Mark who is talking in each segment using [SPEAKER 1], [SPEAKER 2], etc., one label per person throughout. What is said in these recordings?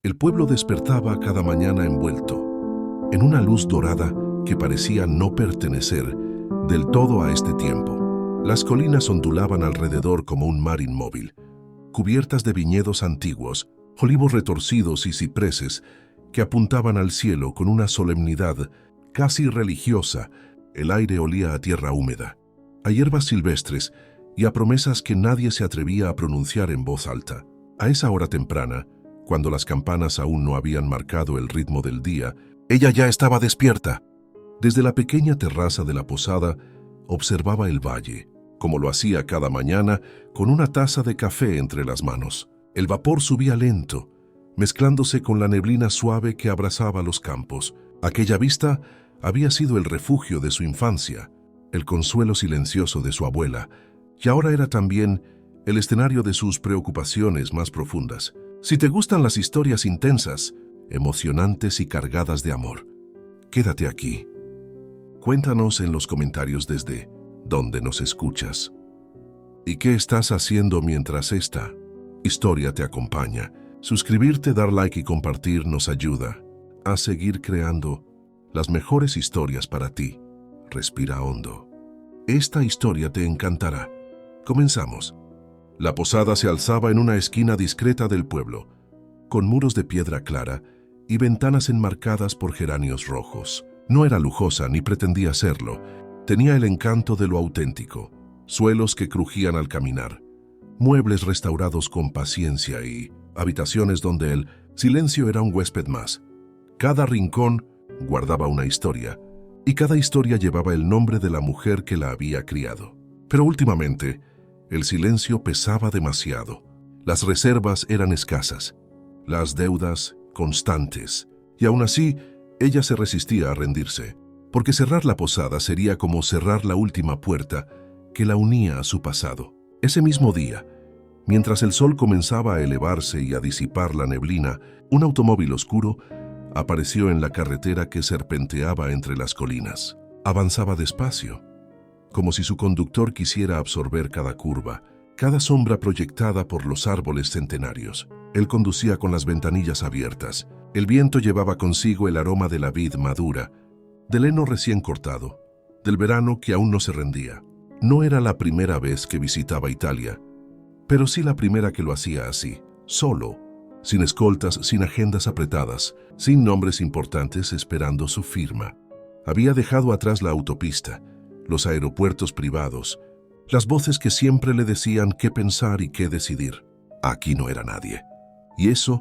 [SPEAKER 1] El pueblo despertaba cada mañana envuelto en una luz dorada que parecía no pertenecer del todo a este tiempo. Las colinas ondulaban alrededor como un mar inmóvil, cubiertas de viñedos antiguos, olivos retorcidos y cipreses que apuntaban al cielo con una solemnidad casi religiosa. El aire olía a tierra húmeda, a hierbas silvestres y a promesas que nadie se atrevía a pronunciar en voz alta. A esa hora temprana, cuando las campanas aún no habían marcado el ritmo del día, ella ya estaba despierta. Desde la pequeña terraza de la posada, observaba el valle, como lo hacía cada mañana, con una taza de café entre las manos. El vapor subía lento, mezclándose con la neblina suave que abrazaba los campos. Aquella vista había sido el refugio de su infancia, el consuelo silencioso de su abuela, y ahora era también el escenario de sus preocupaciones más profundas. Si te gustan las historias intensas, emocionantes y cargadas de amor, quédate aquí. Cuéntanos en los comentarios desde dónde nos escuchas. ¿Y qué estás haciendo mientras esta historia te acompaña? Suscribirte, dar like y compartir nos ayuda a seguir creando las mejores historias para ti. Respira hondo. Esta historia te encantará. Comenzamos. La posada se alzaba en una esquina discreta del pueblo, con muros de piedra clara y ventanas enmarcadas por geranios rojos. No era lujosa ni pretendía serlo. Tenía el encanto de lo auténtico, suelos que crujían al caminar, muebles restaurados con paciencia y habitaciones donde el silencio era un huésped más. Cada rincón guardaba una historia, y cada historia llevaba el nombre de la mujer que la había criado. Pero últimamente, el silencio pesaba demasiado. Las reservas eran escasas, las deudas constantes, y aún así, ella se resistía a rendirse, porque cerrar la posada sería como cerrar la última puerta que la unía a su pasado. Ese mismo día, mientras el sol comenzaba a elevarse y a disipar la neblina, un automóvil oscuro apareció en la carretera que serpenteaba entre las colinas. Avanzaba despacio, como si su conductor quisiera absorber cada curva, cada sombra proyectada por los árboles centenarios. Él conducía con las ventanillas abiertas. El viento llevaba consigo el aroma de la vid madura, del heno recién cortado, del verano que aún no se rendía. No era la primera vez que visitaba Italia, pero sí la primera que lo hacía así, solo, sin escoltas, sin agendas apretadas, sin nombres importantes esperando su firma. Había dejado atrás la autopista, los aeropuertos privados, las voces que siempre le decían qué pensar y qué decidir. Aquí no era nadie. Y eso,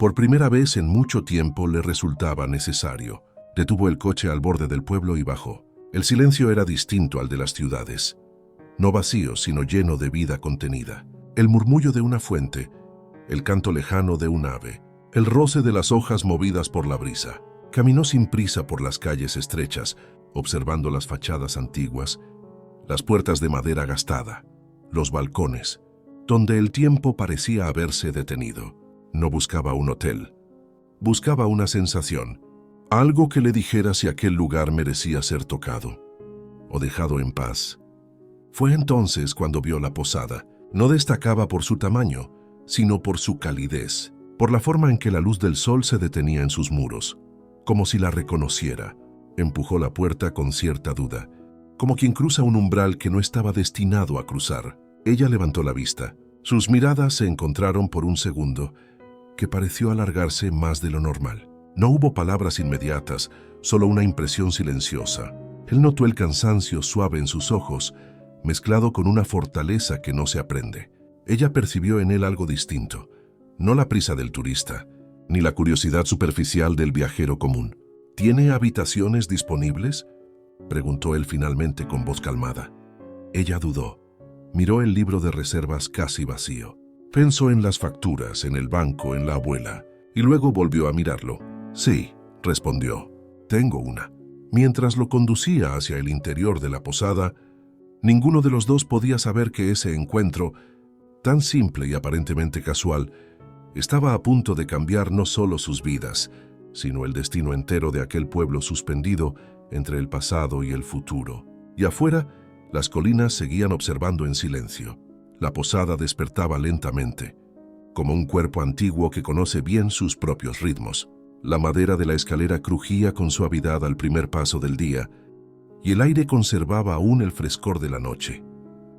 [SPEAKER 1] por primera vez en mucho tiempo, le resultaba necesario. Detuvo el coche al borde del pueblo y bajó. El silencio era distinto al de las ciudades. No vacío, sino lleno de vida contenida. El murmullo de una fuente, el canto lejano de un ave, el roce de las hojas movidas por la brisa. Caminó sin prisa por las calles estrechas, observando las fachadas antiguas, las puertas de madera gastada, los balcones, donde el tiempo parecía haberse detenido. No buscaba un hotel. Buscaba una sensación, algo que le dijera si aquel lugar merecía ser tocado o dejado en paz. Fue entonces cuando vio la posada. No destacaba por su tamaño, sino por su calidez, por la forma en que la luz del sol se detenía en sus muros, como si la reconociera. Empujó la puerta con cierta duda, como quien cruza un umbral que no estaba destinado a cruzar. Ella levantó la vista. Sus miradas se encontraron por un segundo, que pareció alargarse más de lo normal. No hubo palabras inmediatas, solo una impresión silenciosa. Él notó el cansancio suave en sus ojos, mezclado con una fortaleza que no se aprende. Ella percibió en él algo distinto, no la prisa del turista, ni la curiosidad superficial del viajero común. ¿Tiene habitaciones disponibles?, preguntó él finalmente con voz calmada. Ella dudó. Miró el libro de reservas casi vacío. Pensó en las facturas, en el banco, en la abuela, y luego volvió a mirarlo. Sí, respondió, tengo una. Mientras lo conducía hacia el interior de la posada, ninguno de los dos podía saber que ese encuentro, tan simple y aparentemente casual, estaba a punto de cambiar no solo sus vidas, sino el destino entero de aquel pueblo suspendido entre el pasado y el futuro. Y afuera, las colinas seguían observando en silencio. La posada despertaba lentamente. como un cuerpo antiguo que conoce bien sus propios ritmos. La madera de la escalera crujía con suavidad al primer paso del día, y el aire conservaba aún el frescor de la noche.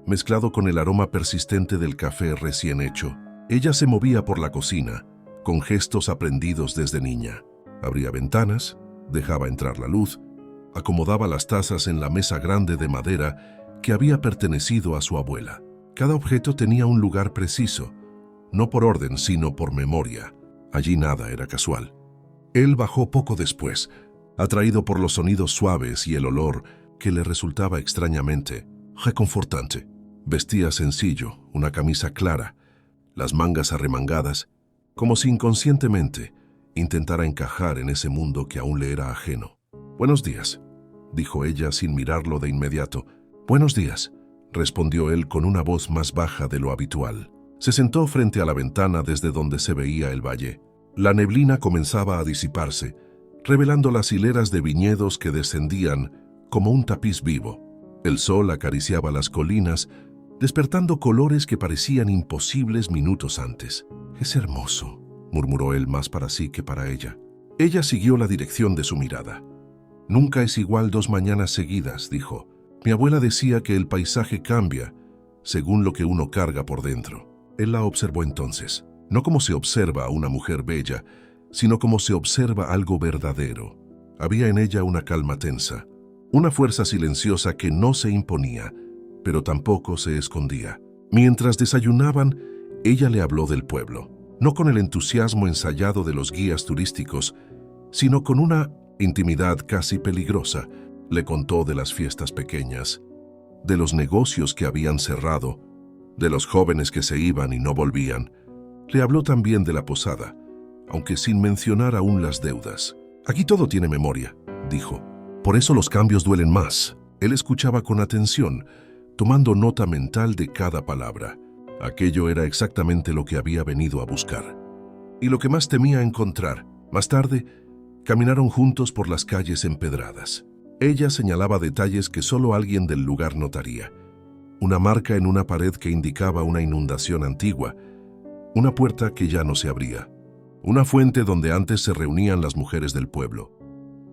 [SPEAKER 1] Mezclado con el aroma persistente del café recién hecho, ella se movía por la cocina, con gestos aprendidos desde niña. Abría ventanas, dejaba entrar la luz, acomodaba las tazas en la mesa grande de madera que había pertenecido a su abuela. Cada objeto tenía un lugar preciso, no por orden, sino por memoria. Allí nada era casual. Él bajó poco después, atraído por los sonidos suaves y el olor que le resultaba extrañamente reconfortante. Vestía sencillo, una camisa clara, las mangas arremangadas, como si inconscientemente intentara encajar en ese mundo que aún le era ajeno. «Buenos días», dijo ella sin mirarlo de inmediato. «Buenos días», respondió él con una voz más baja de lo habitual. Se sentó frente a la ventana desde donde se veía el valle. La neblina comenzaba a disiparse, revelando las hileras de viñedos que descendían como un tapiz vivo. El sol acariciaba las colinas, despertando colores que parecían imposibles minutos antes. «Es hermoso», murmuró él más para sí que para ella. Ella siguió la dirección de su mirada. «Nunca es igual 2 mañanas seguidas», dijo. «Mi abuela decía que el paisaje cambia según lo que uno carga por dentro». Él la observó entonces, no como se observa a una mujer bella, sino como se observa algo verdadero. Había en ella una calma tensa, una fuerza silenciosa que no se imponía, pero tampoco se escondía. Mientras desayunaban, ella le habló del pueblo, no con el entusiasmo ensayado de los guías turísticos, sino con una intimidad casi peligrosa. Le contó de las fiestas pequeñas, de los negocios que habían cerrado, de los jóvenes que se iban y no volvían. Le habló también de la posada, aunque sin mencionar aún las deudas. «Aquí todo tiene memoria», dijo. «Por eso los cambios duelen más». Él escuchaba con atención, tomando nota mental de cada palabra. Aquello era exactamente lo que había venido a buscar, y lo que más temía encontrar. Más tarde, caminaron juntos por las calles empedradas. Ella señalaba detalles que solo alguien del lugar notaría. Una marca en una pared que indicaba una inundación antigua, una puerta que ya no se abría, una fuente donde antes se reunían las mujeres del pueblo.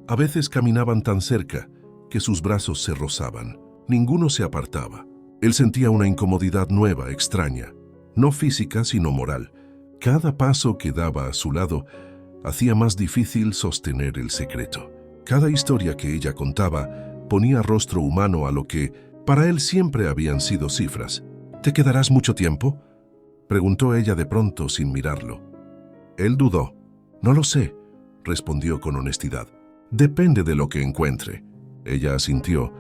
[SPEAKER 1] A veces caminaban tan cerca que sus brazos se rozaban. Ninguno se apartaba. Él sentía una incomodidad nueva, extraña, no física sino moral. Cada paso que daba a su lado hacía más difícil sostener el secreto. Cada historia que ella contaba ponía rostro humano a lo que para él siempre habían sido cifras. «¿Te quedarás mucho tiempo?», preguntó ella de pronto sin mirarlo. Él dudó. «No lo sé», respondió con honestidad. «Depende de lo que encuentre». Ella asintió,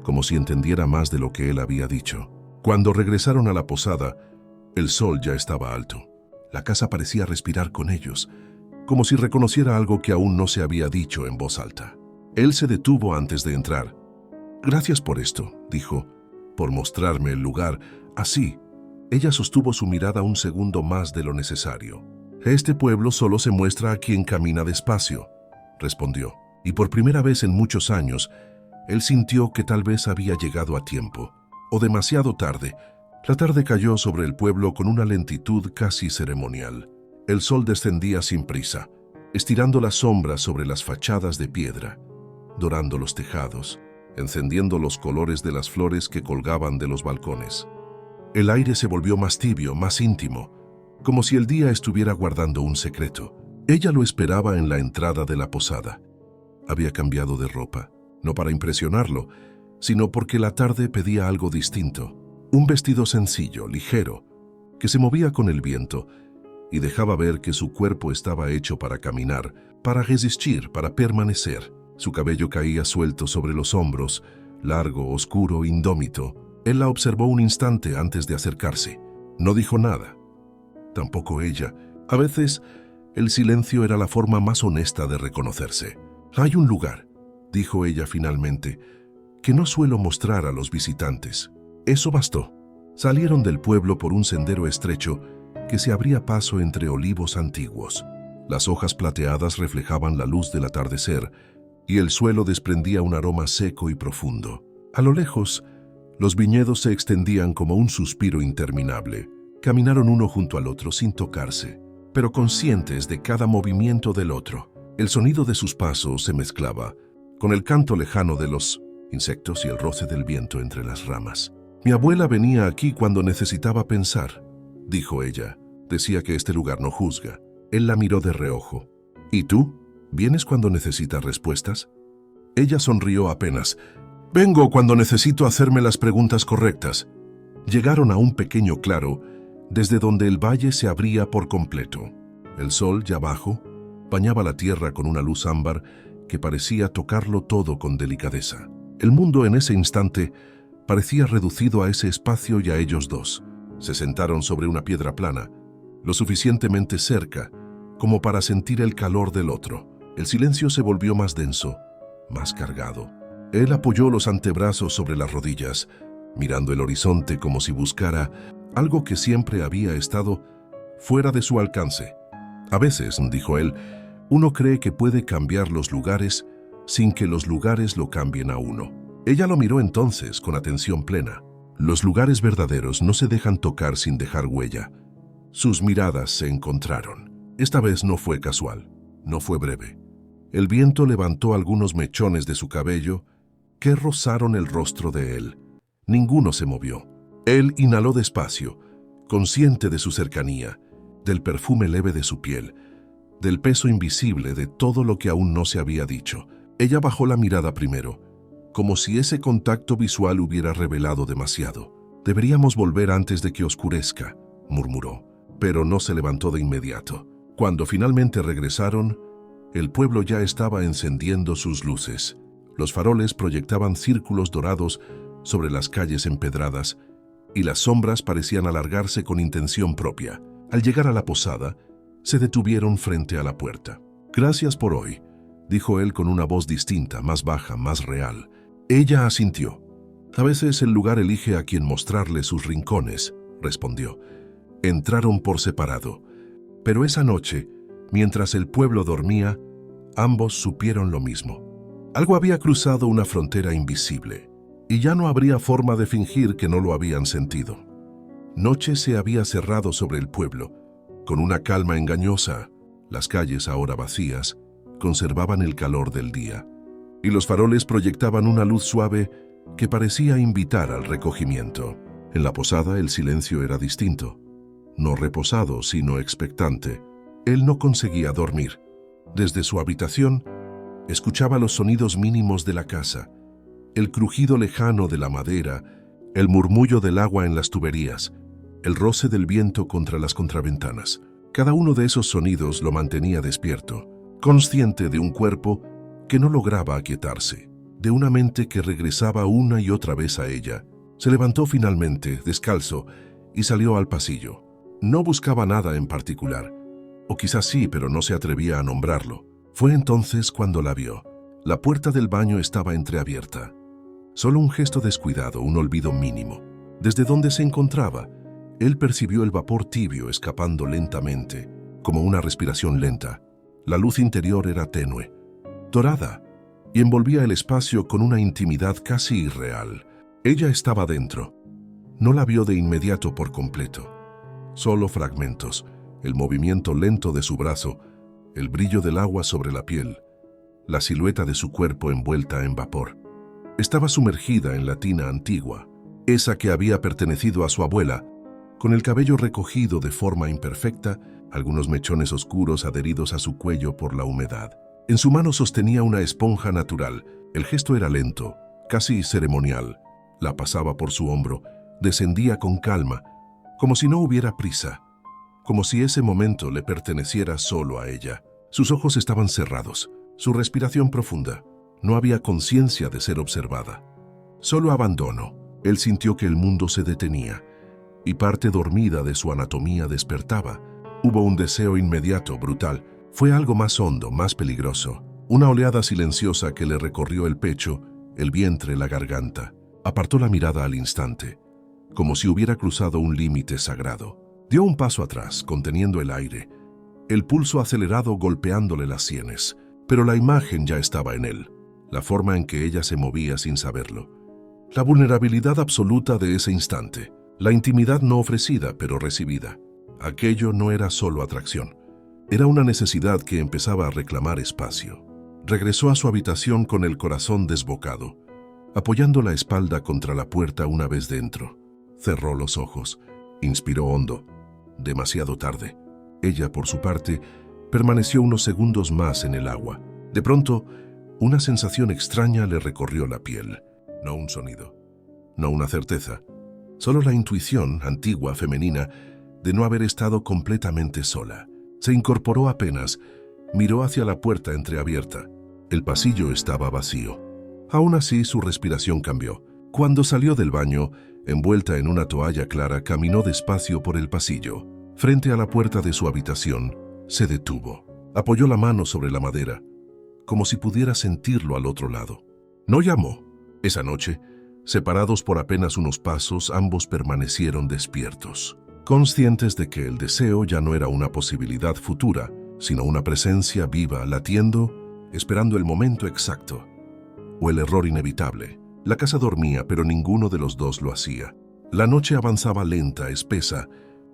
[SPEAKER 1] como si entendiera más de lo que él había dicho. Cuando regresaron a la posada, el sol ya estaba alto. La casa parecía respirar con ellos, como si reconociera algo que aún no se había dicho en voz alta. Él se detuvo antes de entrar. «Gracias por esto», dijo, «por mostrarme el lugar así». Ella sostuvo su mirada un segundo más de lo necesario. «Este pueblo solo se muestra a quien camina despacio», respondió. Y por primera vez en muchos años, él sintió que tal vez había llegado a tiempo, o demasiado tarde. La tarde cayó sobre el pueblo con una lentitud casi ceremonial. El sol descendía sin prisa, estirando las sombras sobre las fachadas de piedra, dorando los tejados, encendiendo los colores de las flores que colgaban de los balcones. El aire se volvió más tibio, más íntimo, como si el día estuviera guardando un secreto. Ella lo esperaba en la entrada de la posada. Había cambiado de ropa, no para impresionarlo, sino porque la tarde pedía algo distinto. Un vestido sencillo, ligero, que se movía con el viento y dejaba ver que su cuerpo estaba hecho para caminar, para resistir, para permanecer. Su cabello caía suelto sobre los hombros, largo, oscuro, indómito. Él la observó un instante antes de acercarse. No dijo nada. Tampoco ella. A veces, el silencio era la forma más honesta de reconocerse. «Hay un lugar», dijo ella finalmente, «que no suelo mostrar a los visitantes». Eso bastó. Salieron del pueblo por un sendero estrecho que se abría paso entre olivos antiguos. Las hojas plateadas reflejaban la luz del atardecer y el suelo desprendía un aroma seco y profundo. A lo lejos, los viñedos se extendían como un suspiro interminable. Caminaron uno junto al otro sin tocarse, pero conscientes de cada movimiento del otro. El sonido de sus pasos se mezclaba con el canto lejano de los insectos y el roce del viento entre las ramas. «Mi abuela venía aquí cuando necesitaba pensar», dijo ella. «Decía que este lugar no juzga». Él la miró de reojo. «¿Y tú? ¿Vienes cuando necesitas respuestas?» Ella sonrió apenas. «Vengo cuando necesito hacerme las preguntas correctas». Llegaron a un pequeño claro, desde donde el valle se abría por completo. El sol, ya bajo, bañaba la tierra con una luz ámbar que parecía tocarlo todo con delicadeza. El mundo en ese instante parecía reducido a ese espacio y a ellos dos. Se sentaron sobre una piedra plana, lo suficientemente cerca como para sentir el calor del otro. El silencio se volvió más denso, más cargado. Él apoyó los antebrazos sobre las rodillas, mirando el horizonte como si buscara algo que siempre había estado fuera de su alcance. «A veces», dijo él, «uno cree que puede cambiar los lugares sin que los lugares lo cambien a uno». Ella lo miró entonces con atención plena. Los lugares verdaderos no se dejan tocar sin dejar huella. Sus miradas se encontraron. Esta vez no fue casual, no fue breve. El viento levantó algunos mechones de su cabello que rozaron el rostro de él. Ninguno se movió. Él inhaló despacio, consciente de su cercanía, del perfume leve de su piel, del peso invisible de todo lo que aún no se había dicho. Ella bajó la mirada primero, como si ese contacto visual hubiera revelado demasiado. «Deberíamos volver antes de que oscurezca», murmuró, pero no se levantó de inmediato. Cuando finalmente regresaron, el pueblo ya estaba encendiendo sus luces. Los faroles proyectaban círculos dorados sobre las calles empedradas, y las sombras parecían alargarse con intención propia. Al llegar a la posada, se detuvieron frente a la puerta. «Gracias por hoy», dijo él con una voz distinta, más baja, más real. Ella asintió. «A veces el lugar elige a quien mostrarle sus rincones», respondió. Entraron por separado, pero esa noche, mientras el pueblo dormía, ambos supieron lo mismo. Algo había cruzado una frontera invisible, y ya no habría forma de fingir que no lo habían sentido. Noche se había cerrado sobre el pueblo, con una calma engañosa. Las calles, ahora vacías, conservaban el calor del día, y los faroles proyectaban una luz suave que parecía invitar al recogimiento. En la posada el silencio era distinto, no reposado, sino expectante. Él no conseguía dormir. Desde su habitación, escuchaba los sonidos mínimos de la casa, el crujido lejano de la madera, el murmullo del agua en las tuberías, el roce del viento contra las contraventanas. Cada uno de esos sonidos lo mantenía despierto, consciente de un cuerpo que no lograba aquietarse, de una mente que regresaba una y otra vez a ella. Se levantó finalmente, descalzo, y salió al pasillo. No buscaba nada en particular, o quizás sí, pero no se atrevía a nombrarlo. Fue entonces cuando la vio. La puerta del baño estaba entreabierta. Solo un gesto descuidado, un olvido mínimo. Desde donde se encontraba, él percibió el vapor tibio escapando lentamente, como una respiración lenta. La luz interior era tenue, dorada, y envolvía el espacio con una intimidad casi irreal. Ella estaba dentro. No la vio de inmediato por completo. Solo fragmentos, el movimiento lento de su brazo, el brillo del agua sobre la piel, la silueta de su cuerpo envuelta en vapor. Estaba sumergida en la tina antigua, esa que había pertenecido a su abuela, con el cabello recogido de forma imperfecta, algunos mechones oscuros adheridos a su cuello por la humedad. En su mano sostenía una esponja natural. El gesto era lento, casi ceremonial. La pasaba por su hombro, descendía con calma, como si no hubiera prisa, como si ese momento le perteneciera solo a ella. Sus ojos estaban cerrados, su respiración profunda. No había conciencia de ser observada. Solo abandono. Él sintió que el mundo se detenía, y parte dormida de su anatomía despertaba. Hubo un deseo inmediato, brutal. Fue algo más hondo, más peligroso. Una oleada silenciosa que le recorrió el pecho, el vientre, la garganta. Apartó la mirada al instante, como si hubiera cruzado un límite sagrado. Dio un paso atrás, conteniendo el aire, el pulso acelerado golpeándole las sienes. Pero la imagen ya estaba en él, la forma en que ella se movía sin saberlo. La vulnerabilidad absoluta de ese instante, La intimidad no ofrecida, pero recibida. Aquello no era solo atracción. Era una necesidad que empezaba a reclamar espacio. Regresó a su habitación con el corazón desbocado, apoyando la espalda contra la puerta una vez dentro. Cerró los ojos, inspiró hondo. Demasiado tarde. Ella, por su parte, permaneció unos segundos más en el agua. De pronto, una sensación extraña le recorrió la piel. No un sonido, no una certeza, solo la intuición, antigua, femenina, de no haber estado completamente sola. Se incorporó apenas, miró hacia la puerta entreabierta. El pasillo estaba vacío. Aún así, su respiración cambió. Cuando salió del baño, envuelta en una toalla clara, caminó despacio por el pasillo. Frente a la puerta de su habitación, se detuvo. Apoyó la mano sobre la madera, como si pudiera sentirlo al otro lado. No llamó. Esa noche, separados por apenas unos pasos, ambos permanecieron despiertos, conscientes de que el deseo ya no era una posibilidad futura, sino una presencia viva, latiendo, esperando el momento exacto, o el error inevitable. La casa dormía, pero ninguno de los dos lo hacía. La noche avanzaba lenta, espesa,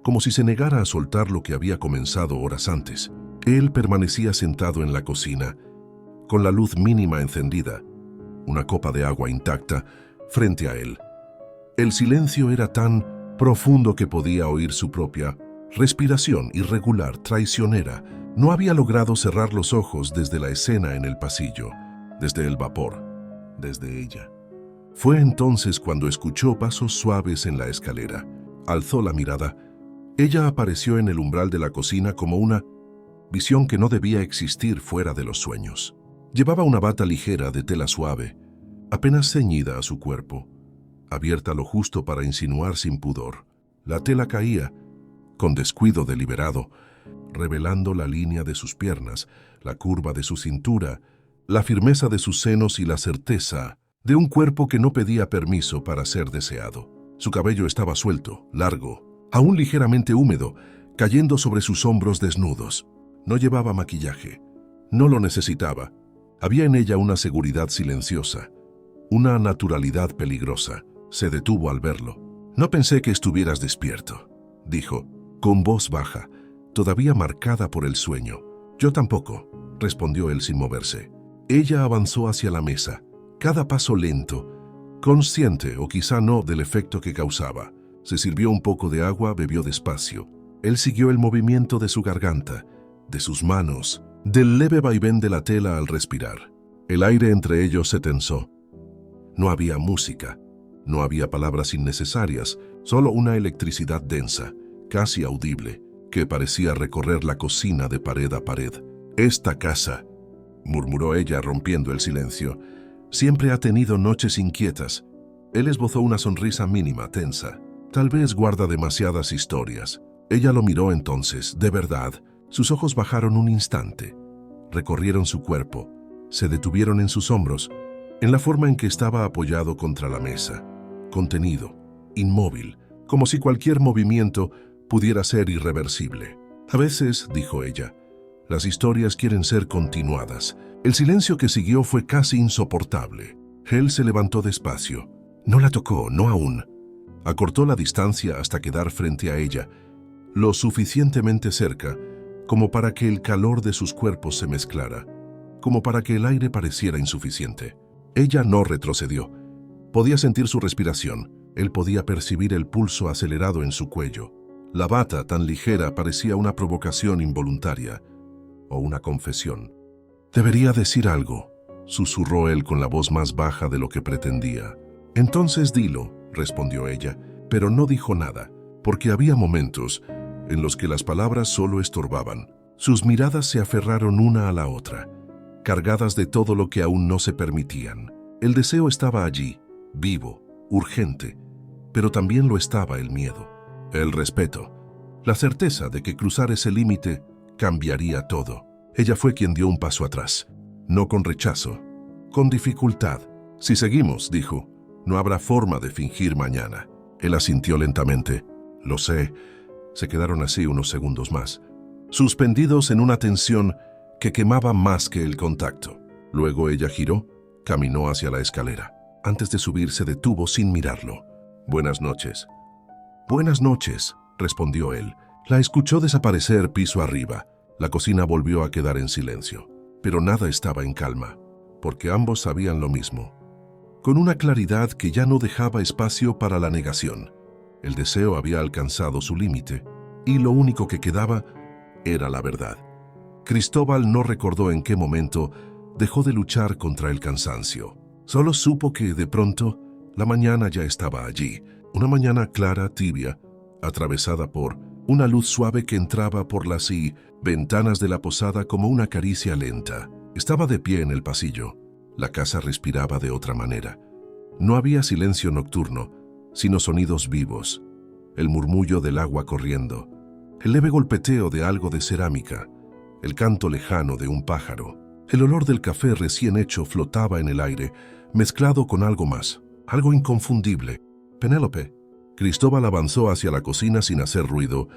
[SPEAKER 1] como si se negara a soltar lo que había comenzado horas antes. Él permanecía sentado en la cocina, con la luz mínima encendida, una copa de agua intacta frente a él. El silencio era tan profundo que podía oír su propia respiración irregular, traicionera. No había logrado cerrar los ojos desde la escena en el pasillo, desde el vapor, desde ella. Fue entonces cuando escuchó pasos suaves en la escalera. Alzó la mirada. Ella apareció en el umbral de la cocina como una visión que no debía existir fuera de los sueños. Llevaba una bata ligera de tela suave, apenas ceñida a su cuerpo, abierta lo justo para insinuar sin pudor. La tela caía, con descuido deliberado, revelando la línea de sus piernas, la curva de su cintura, la firmeza de sus senos y la certeza de un cuerpo que no pedía permiso para ser deseado. Su cabello estaba suelto, largo, aún ligeramente húmedo, cayendo sobre sus hombros desnudos. No llevaba maquillaje. No lo necesitaba. Había en ella una seguridad silenciosa, una naturalidad peligrosa. Se detuvo al verlo. «No pensé que estuvieras despierto», dijo, con voz baja, todavía marcada por el sueño. «Yo tampoco», respondió él sin moverse. Ella avanzó hacia la mesa, cada paso lento, consciente o quizá no del efecto que causaba. Se sirvió un poco de agua, bebió despacio. Él siguió el movimiento de su garganta, de sus manos, del leve vaivén de la tela al respirar. El aire entre ellos se tensó. No había música, no había palabras innecesarias, solo una electricidad densa, casi audible, que parecía recorrer la cocina de pared a pared. «Esta casa», murmuró ella rompiendo el silencio, «siempre ha tenido noches inquietas». Él esbozó una sonrisa mínima, tensa. «Tal vez guarda demasiadas historias». Ella lo miró entonces, de verdad. Sus ojos bajaron un instante, recorrieron su cuerpo, se detuvieron en sus hombros, en la forma en que estaba apoyado contra la mesa, contenido, inmóvil, como si cualquier movimiento pudiera ser irreversible. «A veces», dijo ella, «las historias quieren ser continuadas». El silencio que siguió fue casi insoportable. Él se levantó despacio. No la tocó, no aún. Acortó la distancia hasta quedar frente a ella, lo suficientemente cerca como para que el calor de sus cuerpos se mezclara, como para que el aire pareciera insuficiente. Ella no retrocedió. Podía sentir su respiración. Él podía percibir el pulso acelerado en su cuello. La bata tan ligera parecía una provocación involuntaria o una confesión. «Debería decir algo», susurró él con la voz más baja de lo que pretendía. «Entonces dilo», respondió ella, pero no dijo nada, porque había momentos en los que las palabras solo estorbaban. Sus miradas se aferraron una a la otra, cargadas de todo lo que aún no se permitían. El deseo estaba allí, vivo, urgente, pero también lo estaba el miedo, el respeto, la certeza de que cruzar ese límite cambiaría todo. Ella fue quien dio un paso atrás, no con rechazo, con dificultad. «Si seguimos», dijo, «no habrá forma de fingir mañana». Él asintió lentamente. «Lo sé». Se quedaron así unos segundos más, suspendidos en una tensión que quemaba más que el contacto. Luego ella giró, caminó hacia la escalera. Antes de subir se detuvo sin mirarlo. «Buenas noches», «Buenas noches», respondió él. La escuchó desaparecer piso arriba. La cocina volvió a quedar en silencio, pero nada estaba en calma, porque ambos sabían lo mismo, con una claridad que ya no dejaba espacio para la negación. El deseo había alcanzado su límite, y lo único que quedaba era la verdad. Cristóbal no recordó en qué momento dejó de luchar contra el cansancio. Solo supo que, de pronto, la mañana ya estaba allí. Una mañana clara, tibia, atravesada por una luz suave que entraba por las ventanas de la posada como una caricia lenta. Estaba de pie en el pasillo. La casa respiraba de otra manera. No había silencio nocturno, sino sonidos vivos. El murmullo del agua corriendo, el leve golpeteo de algo de cerámica, el canto lejano de un pájaro. El olor del café recién hecho flotaba en el aire, mezclado con algo más, algo inconfundible. «Penélope». Cristóbal avanzó hacia la cocina sin hacer ruido,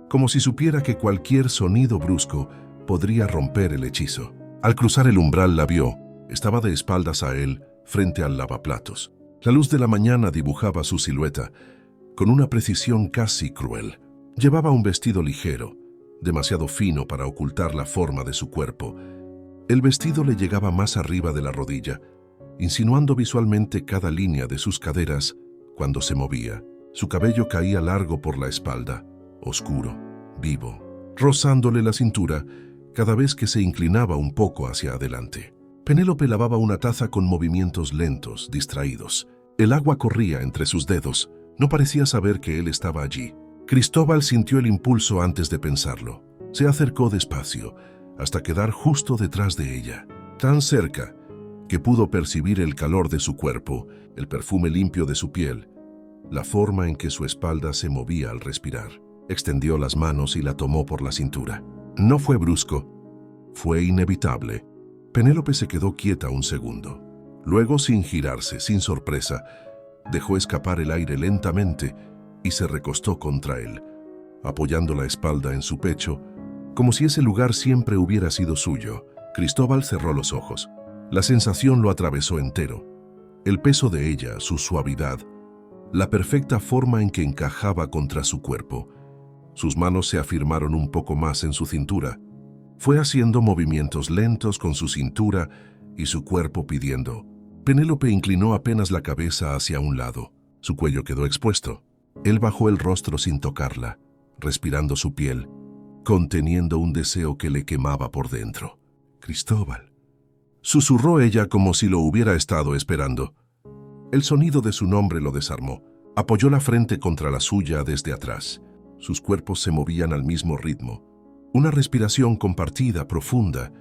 [SPEAKER 1] como si supiera que cualquier sonido brusco podría romper el hechizo. Al cruzar el umbral la vio. Estaba de espaldas a él, frente al lavaplatos. La luz de la mañana dibujaba su silueta, con una precisión casi cruel. Llevaba un vestido ligero, demasiado fino para ocultar la forma de su cuerpo. El vestido le llegaba más arriba de la rodilla, insinuando visualmente cada línea de sus caderas cuando se movía. Su cabello caía largo por la espalda, oscuro, vivo, rozándole la cintura cada vez que se inclinaba un poco hacia adelante. Penélope lavaba una taza con movimientos lentos, distraídos. El agua corría entre sus dedos. No parecía saber que él estaba allí. Cristóbal sintió el impulso antes de pensarlo. Se acercó despacio, hasta quedar justo detrás de ella, tan cerca que pudo percibir el calor de su cuerpo, el perfume limpio de su piel, la forma en que su espalda se movía al respirar. Extendió las manos y la tomó por la cintura. No fue brusco, fue inevitable. Penélope se quedó quieta un segundo. Luego, sin girarse, sin sorpresa, dejó escapar el aire lentamente y se recostó contra él, apoyando la espalda en su pecho, como si ese lugar siempre hubiera sido suyo. Cristóbal cerró los ojos. La sensación lo atravesó entero. El peso de ella, su suavidad, la perfecta forma en que encajaba contra su cuerpo. Sus manos se afirmaron un poco más en su cintura. Fue haciendo movimientos lentos con su cintura y su cuerpo pidiendo. Penélope inclinó apenas la cabeza hacia un lado. Su cuello quedó expuesto. Él bajó el rostro sin tocarla, respirando su piel, conteniendo un deseo que le quemaba por dentro. «Cristóbal», susurró ella como si lo hubiera estado esperando. El sonido de su nombre lo desarmó. Apoyó la frente contra la suya desde atrás. Sus cuerpos se movían al mismo ritmo. Una respiración compartida, profunda,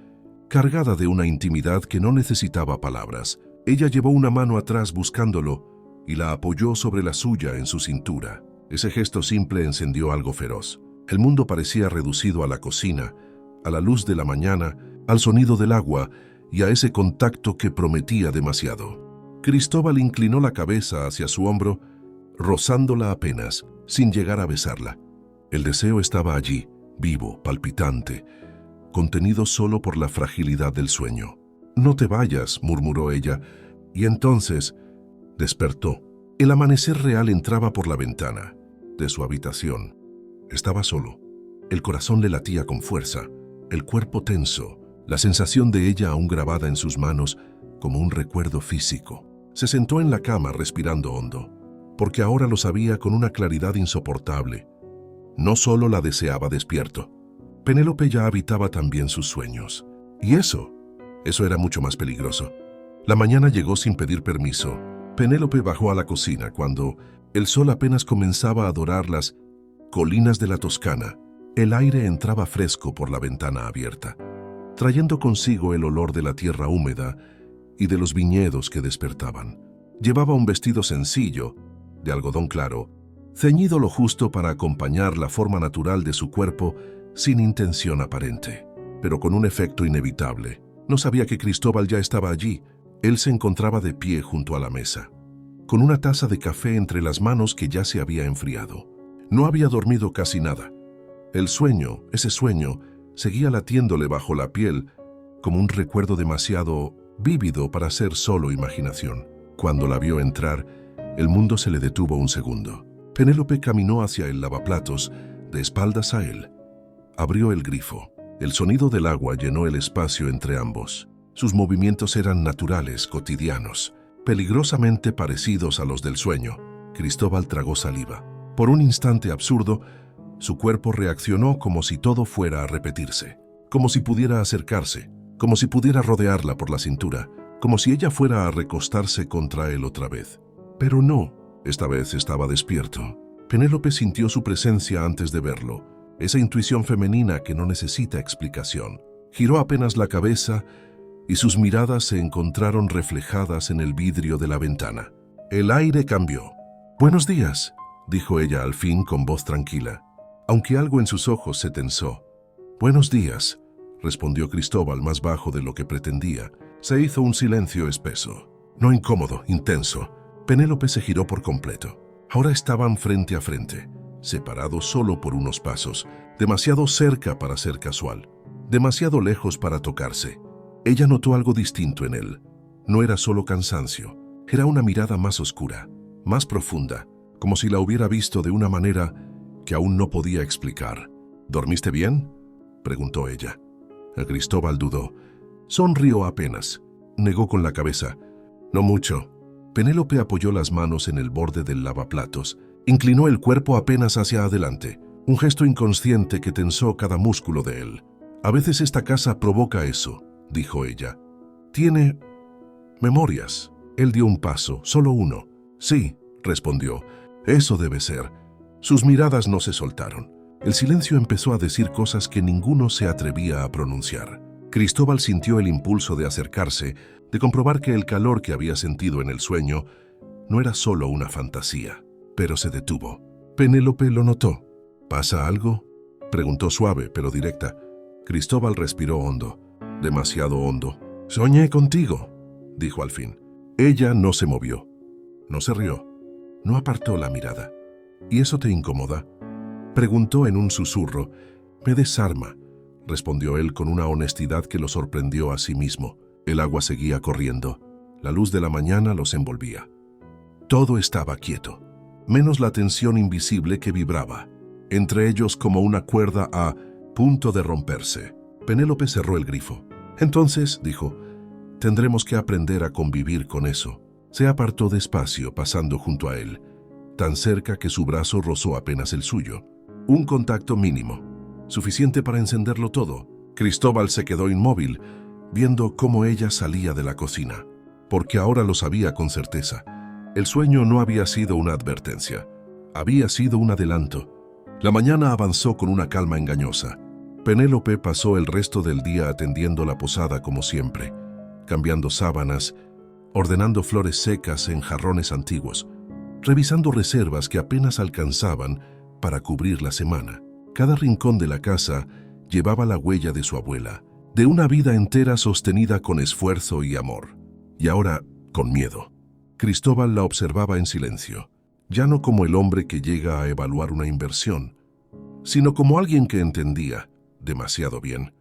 [SPEAKER 1] cargada de una intimidad que no necesitaba palabras. Ella llevó una mano atrás buscándolo y la apoyó sobre la suya en su cintura. Ese gesto simple encendió algo feroz. El mundo parecía reducido a la cocina, a la luz de la mañana, al sonido del agua y a ese contacto que prometía demasiado. Cristóbal inclinó la cabeza hacia su hombro, rozándola apenas, sin llegar a besarla. El deseo estaba allí, vivo, palpitante, contenido solo por la fragilidad del sueño. «No te vayas», murmuró ella, y entonces despertó. El amanecer real entraba por la ventana de su habitación. Estaba solo. El corazón le latía con fuerza, el cuerpo tenso, la sensación de ella aún grabada en sus manos como un recuerdo físico. Se sentó en la cama respirando hondo, porque ahora lo sabía con una claridad insoportable. No solo la deseaba despierto. Penélope ya habitaba también sus sueños. Y eso era mucho más peligroso. La mañana llegó sin pedir permiso. Penélope bajó a la cocina cuando el sol apenas comenzaba a dorar las colinas de la Toscana. El aire entraba fresco por la ventana abierta, trayendo consigo el olor de la tierra húmeda y de los viñedos que despertaban. Llevaba un vestido sencillo, de algodón claro, ceñido lo justo para acompañar la forma natural de su cuerpo sin intención aparente, pero con un efecto inevitable. No sabía que Cristóbal ya estaba allí. Él se encontraba de pie junto a la mesa, con una taza de café entre las manos que ya se había enfriado. No había dormido casi nada. El sueño, ese sueño, seguía latiéndole bajo la piel como un recuerdo demasiado vívido para ser solo imaginación. Cuando la vio entrar, el mundo se le detuvo un segundo. Penélope caminó hacia el lavaplatos, de espaldas a él. Abrió el grifo. El sonido del agua llenó el espacio entre ambos. Sus movimientos eran naturales, cotidianos, peligrosamente parecidos a los del sueño. Cristóbal tragó saliva. Por un instante absurdo, su cuerpo reaccionó como si todo fuera a repetirse, como si pudiera acercarse, como si pudiera rodearla por la cintura, como si ella fuera a recostarse contra él otra vez. Pero no, esta vez estaba despierto. Penélope sintió su presencia antes de verlo, esa intuición femenina que no necesita explicación. Giró apenas la cabeza y sus miradas se encontraron reflejadas en el vidrio de la ventana. El aire cambió. «Buenos días», dijo ella al fin con voz tranquila, aunque algo en sus ojos se tensó. «Buenos días», respondió Cristóbal más bajo de lo que pretendía. Se hizo un silencio espeso, no incómodo, intenso. Penélope se giró por completo. Ahora estaban frente a frente, separados solo por unos pasos, demasiado cerca para ser casual, demasiado lejos para tocarse. Ella notó algo distinto en él. No era solo cansancio, era una mirada más oscura, más profunda, como si la hubiera visto de una manera que aún no podía explicar. «¿Dormiste bien?», preguntó ella. Cristóbal dudó. Sonrió apenas. Negó con la cabeza. «No mucho». Penélope apoyó las manos en el borde del lavaplatos. Inclinó el cuerpo apenas hacia adelante, un gesto inconsciente que tensó cada músculo de él. «A veces esta casa provoca eso», dijo ella. «Tiene memorias». Él dio un paso, solo uno. «Sí», respondió. «Eso debe ser». Sus miradas no se soltaron. El silencio empezó a decir cosas que ninguno se atrevía a pronunciar. Cristóbal sintió el impulso de acercarse, de comprobar que el calor que había sentido en el sueño no era solo una fantasía, pero se detuvo. Penélope lo notó. «¿Pasa algo?», preguntó suave pero directa. Cristóbal respiró hondo, demasiado hondo. «Soñé contigo», dijo al fin. Ella no se movió, no se rió, no apartó la mirada. «¿Y eso te incomoda?», preguntó en un susurro. «Me desarma», respondió él con una honestidad que lo sorprendió a sí mismo. El agua seguía corriendo. La luz de la mañana los envolvía. Todo estaba quieto, menos la tensión invisible que vibraba, entre ellos como una cuerda a punto de romperse. Penélope cerró el grifo. «Entonces», dijo, «tendremos que aprender a convivir con eso». Se apartó despacio, pasando junto a él, tan cerca que su brazo rozó apenas el suyo. Un contacto mínimo, suficiente para encenderlo todo. Cristóbal se quedó inmóvil, viendo cómo ella salía de la cocina, porque ahora lo sabía con certeza. El sueño no había sido una advertencia, había sido un adelanto. La mañana avanzó con una calma engañosa. Penélope pasó el resto del día atendiendo la posada como siempre, cambiando sábanas, ordenando flores secas en jarrones antiguos, revisando reservas que apenas alcanzaban para cubrir la semana. Cada rincón de la casa llevaba la huella de su abuela, de una vida entera sostenida con esfuerzo y amor, y ahora con miedo. Cristóbal la observaba en silencio, ya no como el hombre que llega a evaluar una inversión, sino como alguien que entendía, demasiado bien,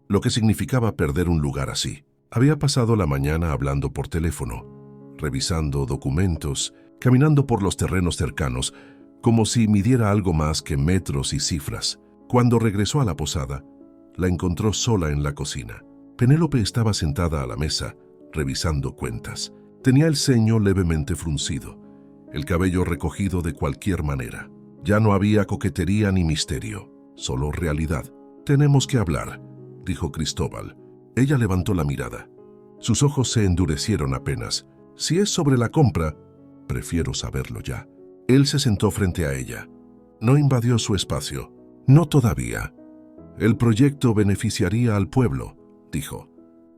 [SPEAKER 1] lo que significaba perder un lugar así. Había pasado la mañana hablando por teléfono, revisando documentos, caminando por los terrenos cercanos, como si midiera algo más que metros y cifras. Cuando regresó a la posada, la encontró sola en la cocina. Penélope estaba sentada a la mesa, revisando cuentas. Tenía el ceño levemente fruncido, el cabello recogido de cualquier manera. Ya no había coquetería ni misterio, solo realidad. «Tenemos que hablar», dijo Cristóbal. Ella levantó la mirada. Sus ojos se endurecieron apenas. «Si es sobre la compra, prefiero saberlo ya». Él se sentó frente a ella. No invadió su espacio. «No todavía. El proyecto beneficiaría al pueblo», dijo.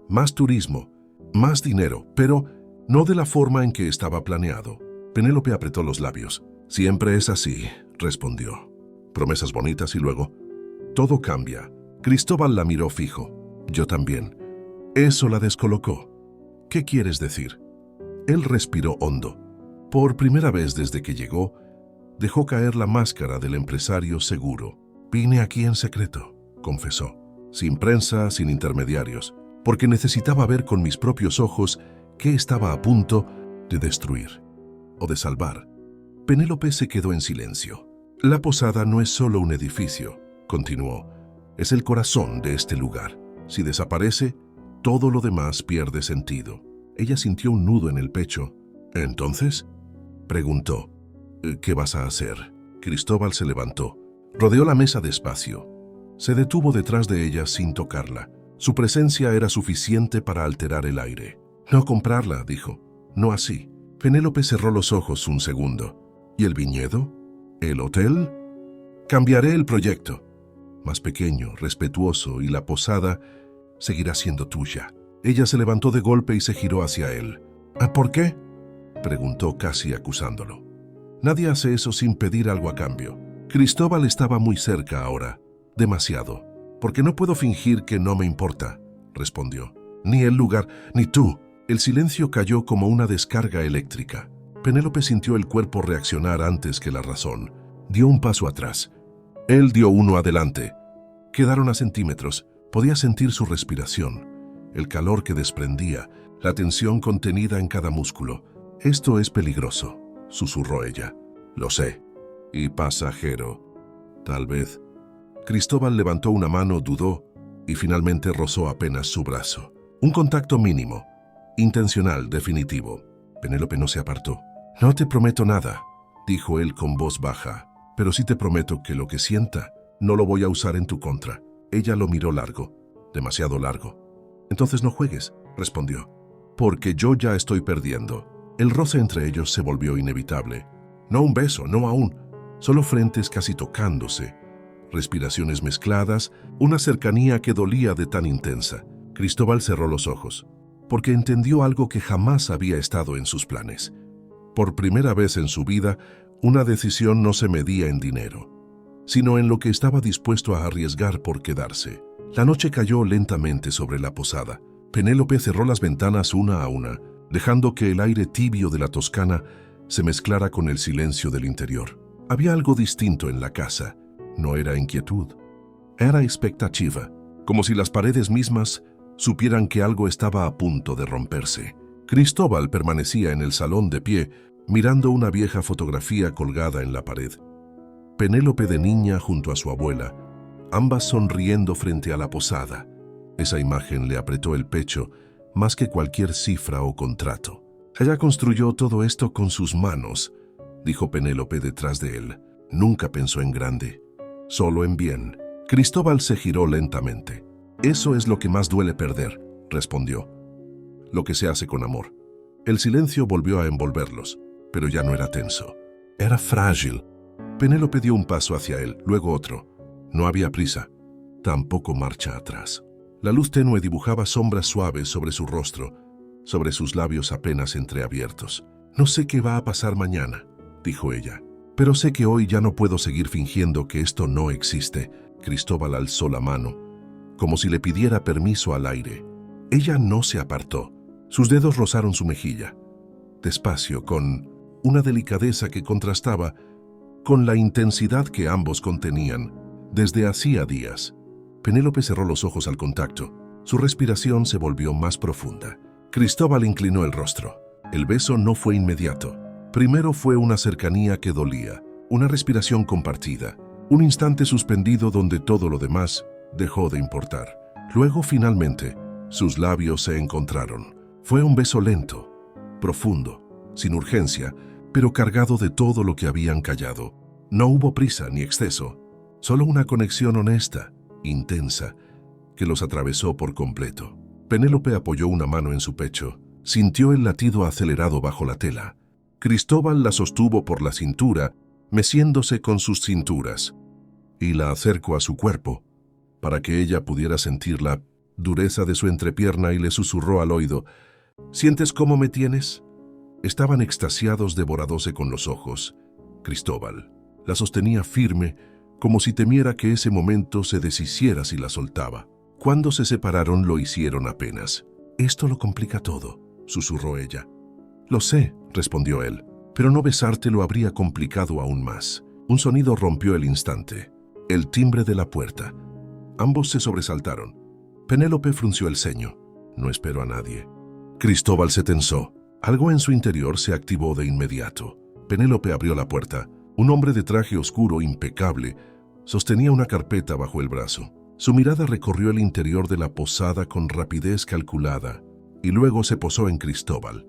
[SPEAKER 1] «Más turismo, más dinero, pero no de la forma en que estaba planeado». Penélope apretó los labios. «Siempre es así», respondió. «Promesas bonitas y luego todo cambia». Cristóbal la miró fijo. «Yo también». Eso la descolocó. «¿Qué quieres decir?». Él respiró hondo. Por primera vez desde que llegó, dejó caer la máscara del empresario seguro. «Vine aquí en secreto», confesó, sin prensa, sin intermediarios, porque necesitaba ver con mis propios ojos qué estaba a punto de destruir o de salvar. Penélope se quedó en silencio. La posada no es solo un edificio, continuó. Es el corazón de este lugar. Si desaparece, todo lo demás pierde sentido. Ella sintió un nudo en el pecho. ¿Entonces? Preguntó. ¿Qué vas a hacer? Cristóbal se levantó. Rodeó la mesa despacio. Se detuvo detrás de ella sin tocarla. Su presencia era suficiente para alterar el aire. No comprarla, dijo. No así. Penélope cerró los ojos un segundo. ¿Y el viñedo? ¿El hotel? Cambiaré el proyecto. Más pequeño, respetuoso, y la posada seguirá siendo tuya. Ella se levantó de golpe y se giró hacia él. ¿Por qué? Preguntó casi acusándolo. Nadie hace eso sin pedir algo a cambio. Cristóbal estaba muy cerca ahora. Demasiado. Porque no puedo fingir que no me importa, respondió. Ni el lugar, ni tú. El silencio cayó como una descarga eléctrica. Penélope sintió el cuerpo reaccionar antes que la razón. Dio un paso atrás. Él dio uno adelante. Quedaron a centímetros. Podía sentir su respiración, el calor que desprendía, la tensión contenida en cada músculo. Esto es peligroso, susurró ella. Lo sé. Y pasajero. Tal vez. Cristóbal levantó una mano, dudó y finalmente rozó apenas su brazo. Un contacto mínimo, intencional, definitivo. Penélope no se apartó. No te prometo nada, dijo él con voz baja, pero sí te prometo que lo que sienta no lo voy a usar en tu contra. Ella lo miró largo, demasiado largo. Entonces no juegues, respondió, porque yo ya estoy perdiendo. El roce entre ellos se volvió inevitable. No un beso, no aún, solo frentes casi tocándose, respiraciones mezcladas, una cercanía que dolía de tan intensa. Cristóbal cerró los ojos, porque entendió algo que jamás había estado en sus planes. Por primera vez en su vida, una decisión no se medía en dinero, sino en lo que estaba dispuesto a arriesgar por quedarse. La noche cayó lentamente sobre la posada. Penélope cerró las ventanas una a una, dejando que el aire tibio de la Toscana se mezclara con el silencio del interior. Había algo distinto en la casa. No era inquietud, era expectativa, como si las paredes mismas supieran que algo estaba a punto de romperse. Cristóbal permanecía en el salón de pie, mirando una vieja fotografía colgada en la pared. Penélope de niña junto a su abuela, ambas sonriendo frente a la posada. Esa imagen le apretó el pecho más que cualquier cifra o contrato. Ella construyó todo esto con sus manos, dijo Penélope detrás de él. Nunca pensó en grande, solo en bien. Cristóbal se giró lentamente. Eso es lo que más duele perder, respondió. Lo que se hace con amor. El silencio volvió a envolverlos, pero ya no era tenso. Era frágil. Penélope dio un paso hacia él, luego otro. No había prisa, tampoco marcha atrás. La luz tenue dibujaba sombras suaves sobre su rostro, sobre sus labios apenas entreabiertos. No sé qué va a pasar mañana, dijo ella, pero sé que hoy ya no puedo seguir fingiendo que esto no existe. Cristóbal alzó la mano, como si le pidiera permiso al aire. Ella no se apartó. Sus dedos rozaron su mejilla, despacio, con una delicadeza que contrastaba con la intensidad que ambos contenían desde hacía días. Penélope cerró los ojos al contacto. Su respiración se volvió más profunda. Cristóbal inclinó el rostro. El beso no fue inmediato. Primero fue una cercanía que dolía, una respiración compartida, un instante suspendido donde todo lo demás dejó de importar. Luego, finalmente, sus labios se encontraron. Fue un beso lento, profundo, sin urgencia, pero cargado de todo lo que habían callado. No hubo prisa ni exceso, solo una conexión honesta, intensa, que los atravesó por completo. Penélope apoyó una mano en su pecho, sintió el latido acelerado bajo la tela. Cristóbal la sostuvo por la cintura, meciéndose con sus cinturas, y la acercó a su cuerpo, para que ella pudiera sentir la dureza de su entrepierna, y le susurró al oído: ¿Sientes cómo me tienes? Estaban extasiados, devorándose con los ojos. Cristóbal la sostenía firme, como si temiera que ese momento se deshiciera si la soltaba. Cuando se separaron lo hicieron apenas. Esto lo complica todo, susurró ella. Lo sé, respondió él, pero no besarte lo habría complicado aún más. Un sonido rompió el instante, el timbre de la puerta. Ambos se sobresaltaron. Penélope frunció el ceño. No esperó a nadie. Cristóbal se tensó. Algo en su interior se activó de inmediato. Penélope abrió la puerta. Un hombre de traje oscuro impecable sostenía una carpeta bajo el brazo. Su mirada recorrió el interior de la posada con rapidez calculada y luego se posó en Cristóbal.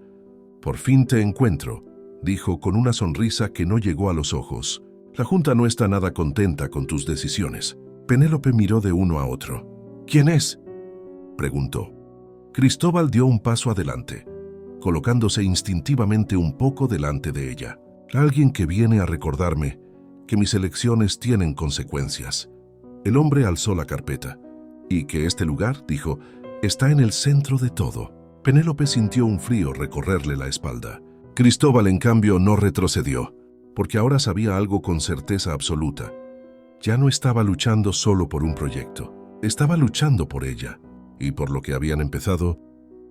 [SPEAKER 1] «Por fin te encuentro», dijo con una sonrisa que no llegó a los ojos. «La Junta no está nada contenta con tus decisiones». Penélope miró de uno a otro. «¿Quién es?», preguntó. Cristóbal dio un paso adelante, colocándose instintivamente un poco delante de ella. «Alguien que viene a recordarme que mis elecciones tienen consecuencias». El hombre alzó la carpeta. «Y que este lugar», dijo, «está en el centro de todo». Penélope sintió un frío recorrerle la espalda. Cristóbal, en cambio, no retrocedió, porque ahora sabía algo con certeza absoluta. Ya no estaba luchando solo por un proyecto, estaba luchando por ella, y por lo que habían empezado,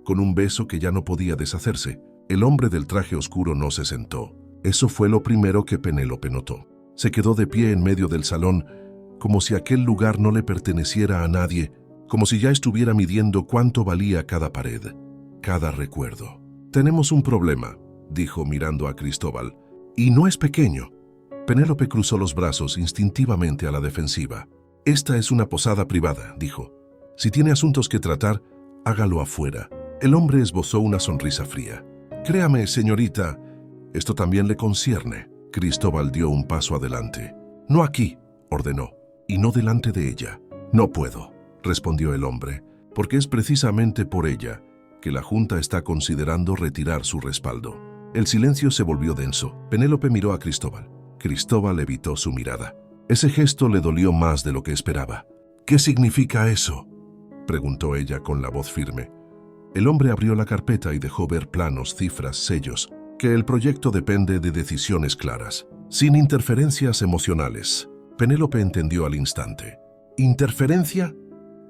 [SPEAKER 1] con un beso que ya no podía deshacerse. El hombre del traje oscuro no se sentó. Eso fue lo primero que Penélope notó. Se quedó de pie en medio del salón, como si aquel lugar no le perteneciera a nadie, como si ya estuviera midiendo cuánto valía cada pared, cada recuerdo. «Tenemos un problema», dijo mirando a Cristóbal, «y no es pequeño». Penélope cruzó los brazos instintivamente a la defensiva. «Esta es una posada privada», dijo. «Si tiene asuntos que tratar, hágalo afuera». El hombre esbozó una sonrisa fría. «Créame, señorita, esto también le concierne». Cristóbal dio un paso adelante. «No aquí», ordenó, «y no delante de ella». «No puedo», respondió el hombre, «porque es precisamente por ella que la Junta está considerando retirar su respaldo». El silencio se volvió denso. Penélope miró a Cristóbal. Cristóbal evitó su mirada. Ese gesto le dolió más de lo que esperaba. «¿Qué significa eso?», preguntó ella con la voz firme. El hombre abrió la carpeta y dejó ver planos, cifras, sellos. «Que el proyecto depende de decisiones claras, sin interferencias emocionales». Penélope entendió al instante. «¿Interferencia?»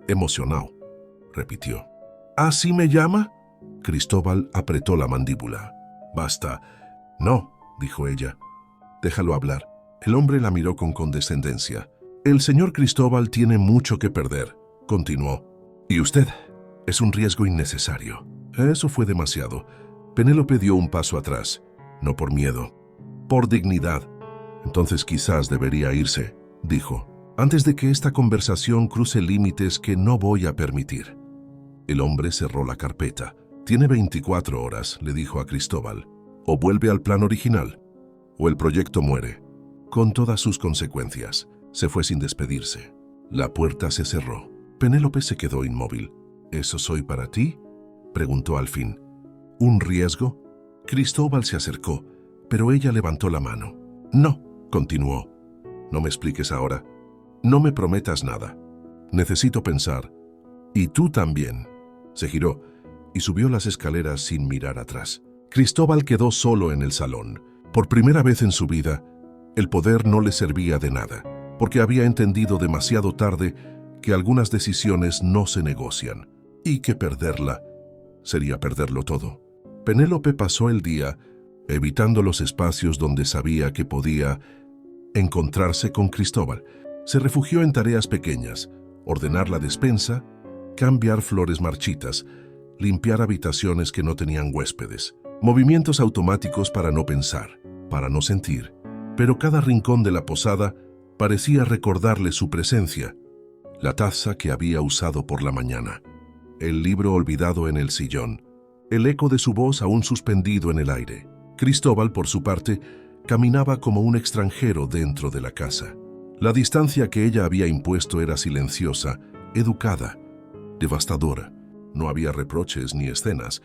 [SPEAKER 1] «Emocional», repitió. «¿Así me llama?» Cristóbal apretó la mandíbula. «Basta». «No», dijo ella. «Déjalo hablar». El hombre la miró con condescendencia. «El señor Cristóbal tiene mucho que perder», continuó. «Y usted es un riesgo innecesario». Eso fue demasiado. Penélope dio un paso atrás. «No por miedo, por dignidad». «Entonces quizás debería irse», dijo, «antes de que esta conversación cruce límites que no voy a permitir». El hombre cerró la carpeta. «Tiene 24 horas», le dijo a Cristóbal. «O vuelve al plan original, o el proyecto muere, con todas sus consecuencias». Se fue sin despedirse. La puerta se cerró. Penélope se quedó inmóvil. «¿Eso soy para ti?», preguntó al fin. «¿Un riesgo?». Cristóbal se acercó, pero ella levantó la mano. «No», continuó. «No me expliques ahora. No me prometas nada. Necesito pensar. Y tú también». Se giró y subió las escaleras sin mirar atrás. Cristóbal quedó solo en el salón. Por primera vez en su vida, el poder no le servía de nada, porque había entendido demasiado tarde que algunas decisiones no se negocian, y que perderla sería perderlo todo. Penélope pasó el día evitando los espacios donde sabía que podía encontrarse con Cristóbal. Se refugió en tareas pequeñas: ordenar la despensa, cambiar flores marchitas, limpiar habitaciones que no tenían huéspedes. Movimientos automáticos para no pensar, para no sentir. Pero cada rincón de la posada parecía recordarle su presencia. La taza que había usado por la mañana, el libro olvidado en el sillón, el eco de su voz aún suspendido en el aire. Cristóbal, por su parte, caminaba como un extranjero dentro de la casa. La distancia que ella había impuesto era silenciosa, educada, devastadora. No había reproches ni escenas,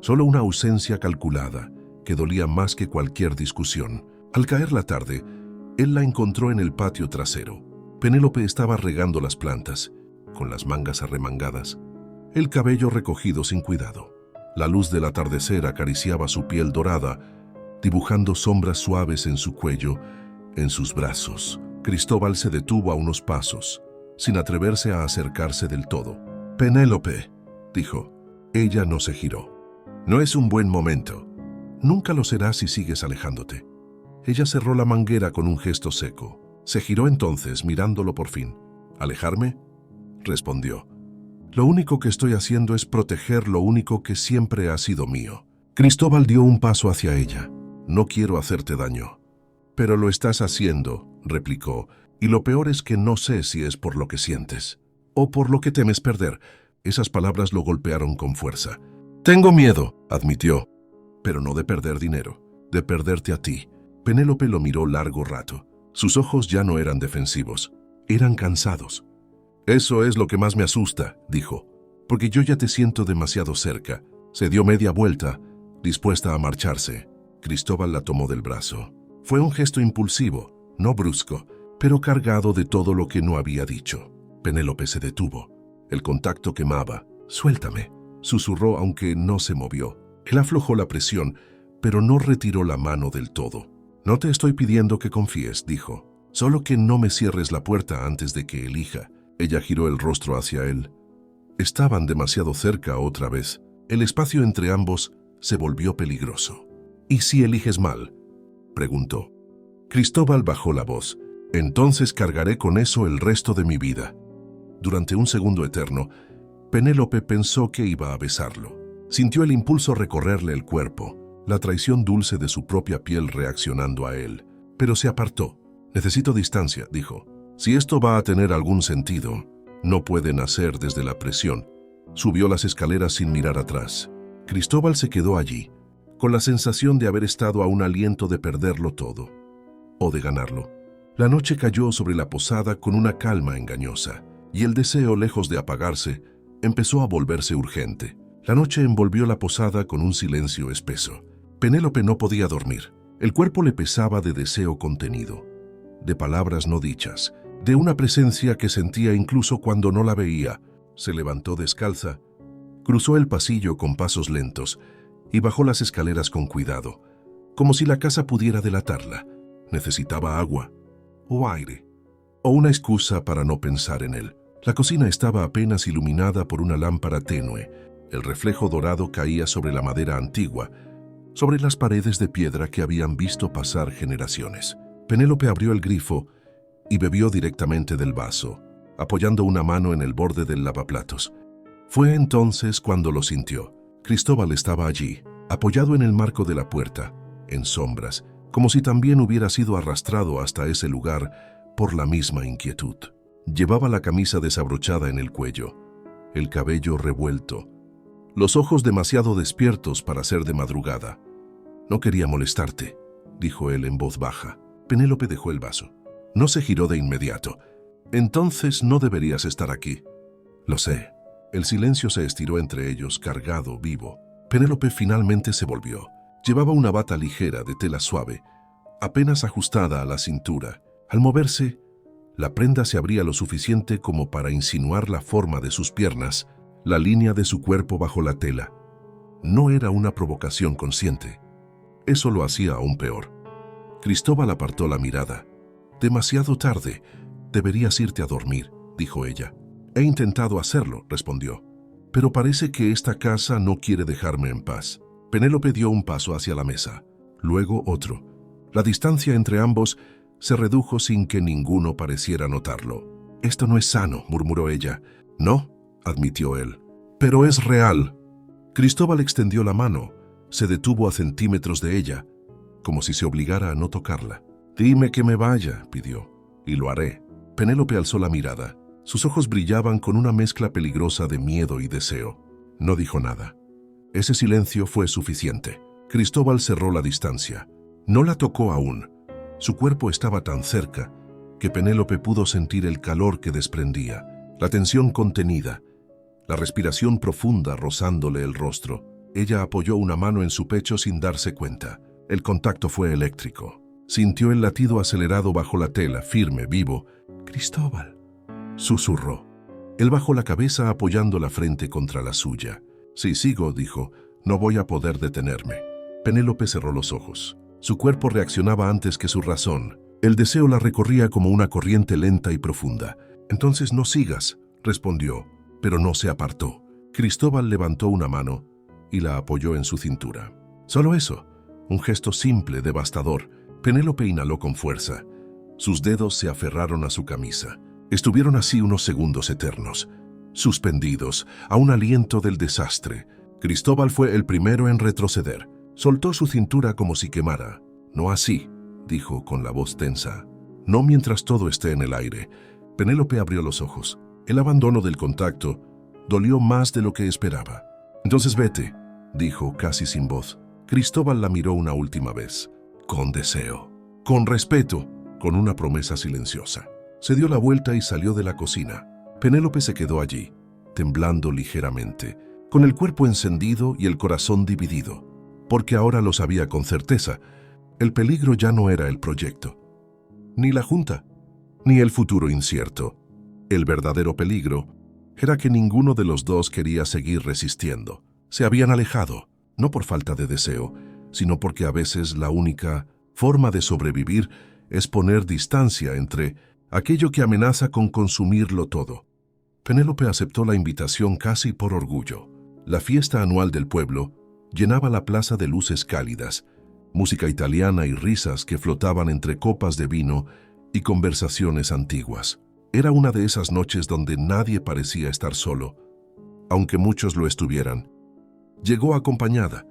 [SPEAKER 1] solo una ausencia calculada que dolía más que cualquier discusión. Al caer la tarde, él la encontró en el patio trasero. Penélope estaba regando las plantas, con las mangas arremangadas, el cabello recogido sin cuidado. La luz del atardecer acariciaba su piel dorada, dibujando sombras suaves en su cuello, en sus brazos. Cristóbal se detuvo a unos pasos, sin atreverse a acercarse del todo. «Penélope», dijo. Ella no se giró. «No es un buen momento. Nunca lo será si sigues alejándote». Ella cerró la manguera con un gesto seco. Se giró entonces, mirándolo por fin. «¿Alejarme?», respondió. «Lo único que estoy haciendo es proteger lo único que siempre ha sido mío». Cristóbal dio un paso hacia ella. no quiero hacerte daño. Pero lo estás haciendo, replicó, y lo peor es que no sé si es por lo que sientes o por lo que temes perder. Esas palabras lo golpearon con fuerza. Tengo miedo, admitió, pero no de perder dinero, de perderte a ti. Penélope lo miró largo rato. Sus ojos ya no eran defensivos, eran cansados. Eso es lo que más me asusta, dijo, porque yo ya te siento demasiado cerca. Se dio media vuelta, dispuesta a marcharse. Cristóbal la tomó del brazo. Fue un gesto impulsivo, no brusco, pero cargado de todo lo que no había dicho. Penélope se detuvo. El contacto quemaba. Suéltame, susurró aunque no se movió. Él aflojó la presión, pero no retiró la mano del todo. No te estoy pidiendo que confíes, dijo. Solo que no me cierres la puerta antes de que elija. Ella giró el rostro hacia él. Estaban demasiado cerca otra vez. El espacio entre ambos se volvió peligroso. ¿Y si eliges mal?, preguntó. Cristóbal bajó la voz. Entonces cargaré con eso el resto de mi vida. Durante un segundo eterno, Penélope pensó que iba a besarlo. Sintió el impulso recorrerle el cuerpo, la traición dulce de su propia piel reaccionando a él, pero se apartó. Necesito distancia, dijo. Si esto va a tener algún sentido, no puede nacer desde la presión. Subió las escaleras sin mirar atrás. Cristóbal se quedó allí, con la sensación de haber estado a un aliento de perderlo todo, o de ganarlo. La noche cayó sobre la posada con una calma engañosa, y el deseo, lejos de apagarse, empezó a volverse urgente. La noche envolvió la posada con un silencio espeso. Penélope no podía dormir. El cuerpo le pesaba de deseo contenido, de palabras no dichas, de una presencia que sentía incluso cuando no la veía. Se levantó descalza, cruzó el pasillo con pasos lentos y bajó las escaleras con cuidado, como si la casa pudiera delatarla. Necesitaba agua, o aire, o una excusa para no pensar en él. La cocina estaba apenas iluminada por una lámpara tenue. El reflejo dorado caía sobre la madera antigua, sobre las paredes de piedra que habían visto pasar generaciones. Penélope abrió el grifo y bebió directamente del vaso, apoyando una mano en el borde del lavaplatos. Fue entonces cuando lo sintió. Cristóbal estaba allí, apoyado en el marco de la puerta, en sombras, como si también hubiera sido arrastrado hasta ese lugar por la misma inquietud. Llevaba la camisa desabrochada en el cuello, el cabello revuelto, los ojos demasiado despiertos para ser de madrugada. No quería molestarte, dijo él en voz baja. Penélope dejó el vaso. No se giró de inmediato. Entonces no deberías estar aquí. Lo sé. El silencio se estiró entre ellos, cargado, vivo. Penélope finalmente se volvió. Llevaba una bata ligera de tela suave, apenas ajustada a la cintura. Al moverse, la prenda se abría lo suficiente como para insinuar la forma de sus piernas, la línea de su cuerpo bajo la tela. No era una provocación consciente. Eso lo hacía aún peor. Cristóbal apartó la mirada. Demasiado tarde. Deberías irte a dormir, dijo ella. He intentado hacerlo, respondió. Pero parece que esta casa no quiere dejarme en paz. Penélope dio un paso hacia la mesa, luego otro. La distancia entre ambos se redujo sin que ninguno pareciera notarlo. Esto no es sano, murmuró ella. No, admitió él. Pero es real. Cristóbal extendió la mano, se detuvo a centímetros de ella, como si se obligara a no tocarla. Dime que me vaya, pidió, y lo haré. Penélope alzó la mirada. Sus ojos brillaban con una mezcla peligrosa de miedo y deseo. No dijo nada. Ese silencio fue suficiente. Cristóbal cerró la distancia. No la tocó aún. Su cuerpo estaba tan cerca que Penélope pudo sentir el calor que desprendía, la tensión contenida, la respiración profunda rozándole el rostro. Ella apoyó una mano en su pecho sin darse cuenta. El contacto fue eléctrico. Sintió el latido acelerado bajo la tela, firme, vivo. «Cristóbal», susurró. Él bajó la cabeza apoyando la frente contra la suya. «Si sigo», dijo, «no voy a poder detenerme». Penélope cerró los ojos. Su cuerpo reaccionaba antes que su razón. El deseo la recorría como una corriente lenta y profunda. «Entonces no sigas», respondió, pero no se apartó. Cristóbal levantó una mano y la apoyó en su cintura. Solo eso, un gesto simple, devastador. Penélope inhaló con fuerza. Sus dedos se aferraron a su camisa. Estuvieron así unos segundos eternos, suspendidos, a un aliento del desastre. Cristóbal fue el primero en retroceder. Soltó su cintura como si quemara. «No así», dijo con la voz tensa. «No mientras todo esté en el aire». Penélope abrió los ojos. El abandono del contacto dolió más de lo que esperaba. «Entonces vete», dijo casi sin voz. Cristóbal la miró una última vez, con deseo, con respeto, con una promesa silenciosa. Se dio la vuelta y salió de la cocina. Penélope se quedó allí, temblando ligeramente, con el cuerpo encendido y el corazón dividido, porque ahora lo sabía con certeza. El peligro ya no era el proyecto, ni la junta, ni el futuro incierto. El verdadero peligro era que ninguno de los dos quería seguir resistiendo. Se habían alejado, no por falta de deseo, sino porque a veces la única forma de sobrevivir es poner distancia entre aquello que amenaza con consumirlo todo. Penélope aceptó la invitación casi por orgullo. La fiesta anual del pueblo llenaba la plaza de luces cálidas, música italiana y risas que flotaban entre copas de vino y conversaciones antiguas. Era una de esas noches donde nadie parecía estar solo, aunque muchos lo estuvieran. Llegó acompañada.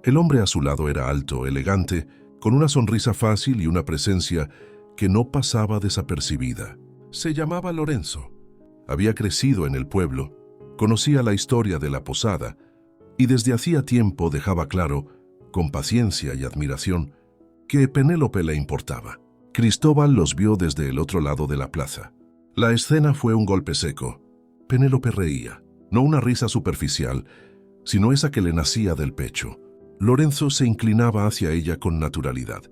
[SPEAKER 1] El hombre a su lado era alto, elegante, con una sonrisa fácil y una presencia que no pasaba desapercibida. Se llamaba Lorenzo. Había crecido en el pueblo, conocía la historia de la posada y desde hacía tiempo dejaba claro, con paciencia y admiración, que Penélope le importaba. Cristóbal los vio desde el otro lado de la plaza. La escena fue un golpe seco. Penélope reía, no una risa superficial, sino esa que le nacía del pecho. Lorenzo se inclinaba hacia ella con naturalidad,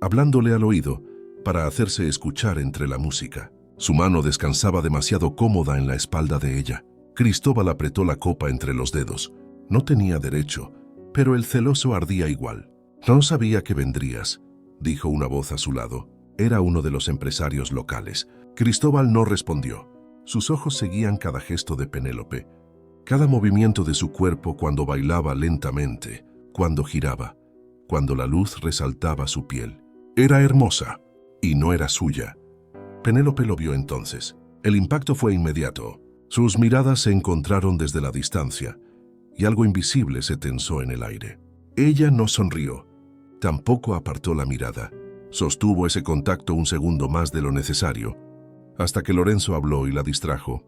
[SPEAKER 1] hablándole al oído para hacerse escuchar entre la música. Su mano descansaba demasiado cómoda en la espalda de ella. Cristóbal apretó la copa entre los dedos. No tenía derecho, pero el celoso ardía igual. «No sabía que vendrías», dijo una voz a su lado. Era uno de los empresarios locales. Cristóbal no respondió. Sus ojos seguían cada gesto de Penélope, cada movimiento de su cuerpo cuando bailaba lentamente, cuando giraba, cuando la luz resaltaba su piel. Era hermosa, y no era suya. Penélope lo vio entonces. El impacto fue inmediato. Sus miradas se encontraron desde la distancia, y algo invisible se tensó en el aire. Ella no sonrió, tampoco apartó la mirada. Sostuvo ese contacto un segundo más de lo necesario, hasta que Lorenzo habló y la distrajo.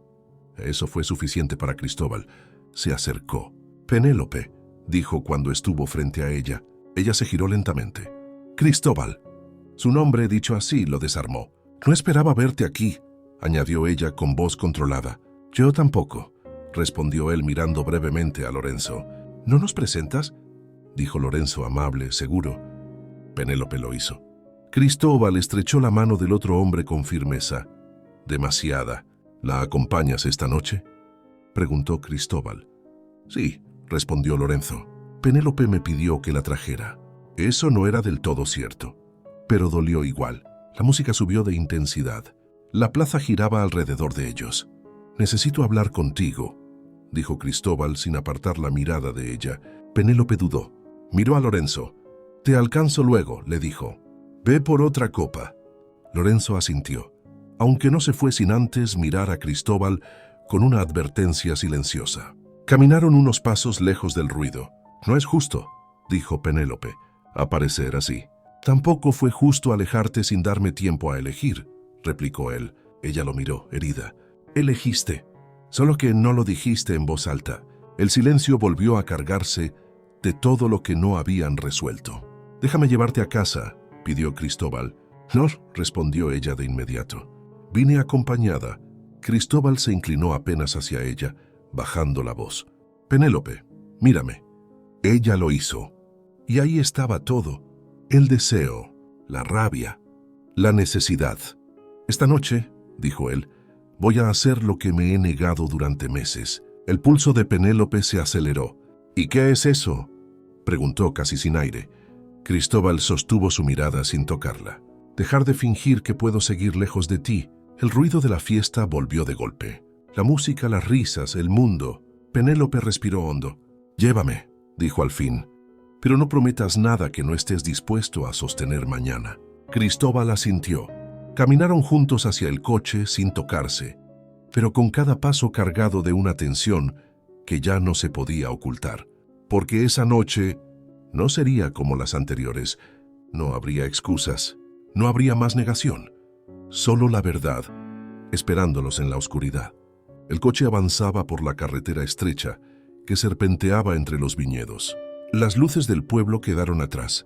[SPEAKER 1] Eso fue suficiente para Cristóbal. Se acercó. «Penélope», dijo cuando estuvo frente a ella. Ella se giró lentamente. «Cristóbal». Su nombre, dicho así, lo desarmó. «No esperaba verte aquí», añadió ella con voz controlada. «Yo tampoco», respondió él mirando brevemente a Lorenzo. «¿No nos presentas?», dijo Lorenzo amable, seguro. Penélope lo hizo. Cristóbal estrechó la mano del otro hombre con firmeza. «Demasiada. ¿La acompañas esta noche?», preguntó Cristóbal. «Sí», respondió Lorenzo. «Penélope me pidió que la trajera». Eso no era del todo cierto, pero dolió igual. La música subió de intensidad. La plaza giraba alrededor de ellos. «Necesito hablar contigo», dijo Cristóbal sin apartar la mirada de ella. Penélope dudó. Miró a Lorenzo. «Te alcanzo luego», le dijo. «Ve por otra copa». Lorenzo asintió, aunque no se fue sin antes mirar a Cristóbal con una advertencia silenciosa. Caminaron unos pasos lejos del ruido. «No es justo», dijo Penélope, «aparecer así». «Tampoco fue justo alejarte sin darme tiempo a elegir», replicó él. Ella lo miró, herida. «Elegiste, solo que no lo dijiste en voz alta». El silencio volvió a cargarse de todo lo que no habían resuelto. «Déjame llevarte a casa», pidió Cristóbal. «No», respondió ella de inmediato. «Vine acompañada». Cristóbal se inclinó apenas hacia ella, bajando la voz. «Penélope, mírame». Ella lo hizo. Y ahí estaba todo. El deseo, la rabia, la necesidad. «Esta noche», dijo él, «voy a hacer lo que me he negado durante meses». El pulso de Penélope se aceleró. «¿Y qué es eso?», preguntó casi sin aire. Cristóbal sostuvo su mirada sin tocarla. «Dejar de fingir que puedo seguir lejos de ti». El ruido de la fiesta volvió de golpe. La música, las risas, el mundo. Penélope respiró hondo. «Llévame», dijo al fin, «pero no prometas nada que no estés dispuesto a sostener mañana». Cristóbal asintió. Caminaron juntos hacia el coche sin tocarse, pero con cada paso cargado de una tensión que ya no se podía ocultar, porque esa noche No sería como las anteriores. No habría excusas. No habría más negación. Solo la verdad, esperándolos en la oscuridad. El coche avanzaba por la carretera estrecha que serpenteaba entre los viñedos. Las luces del pueblo quedaron atrás,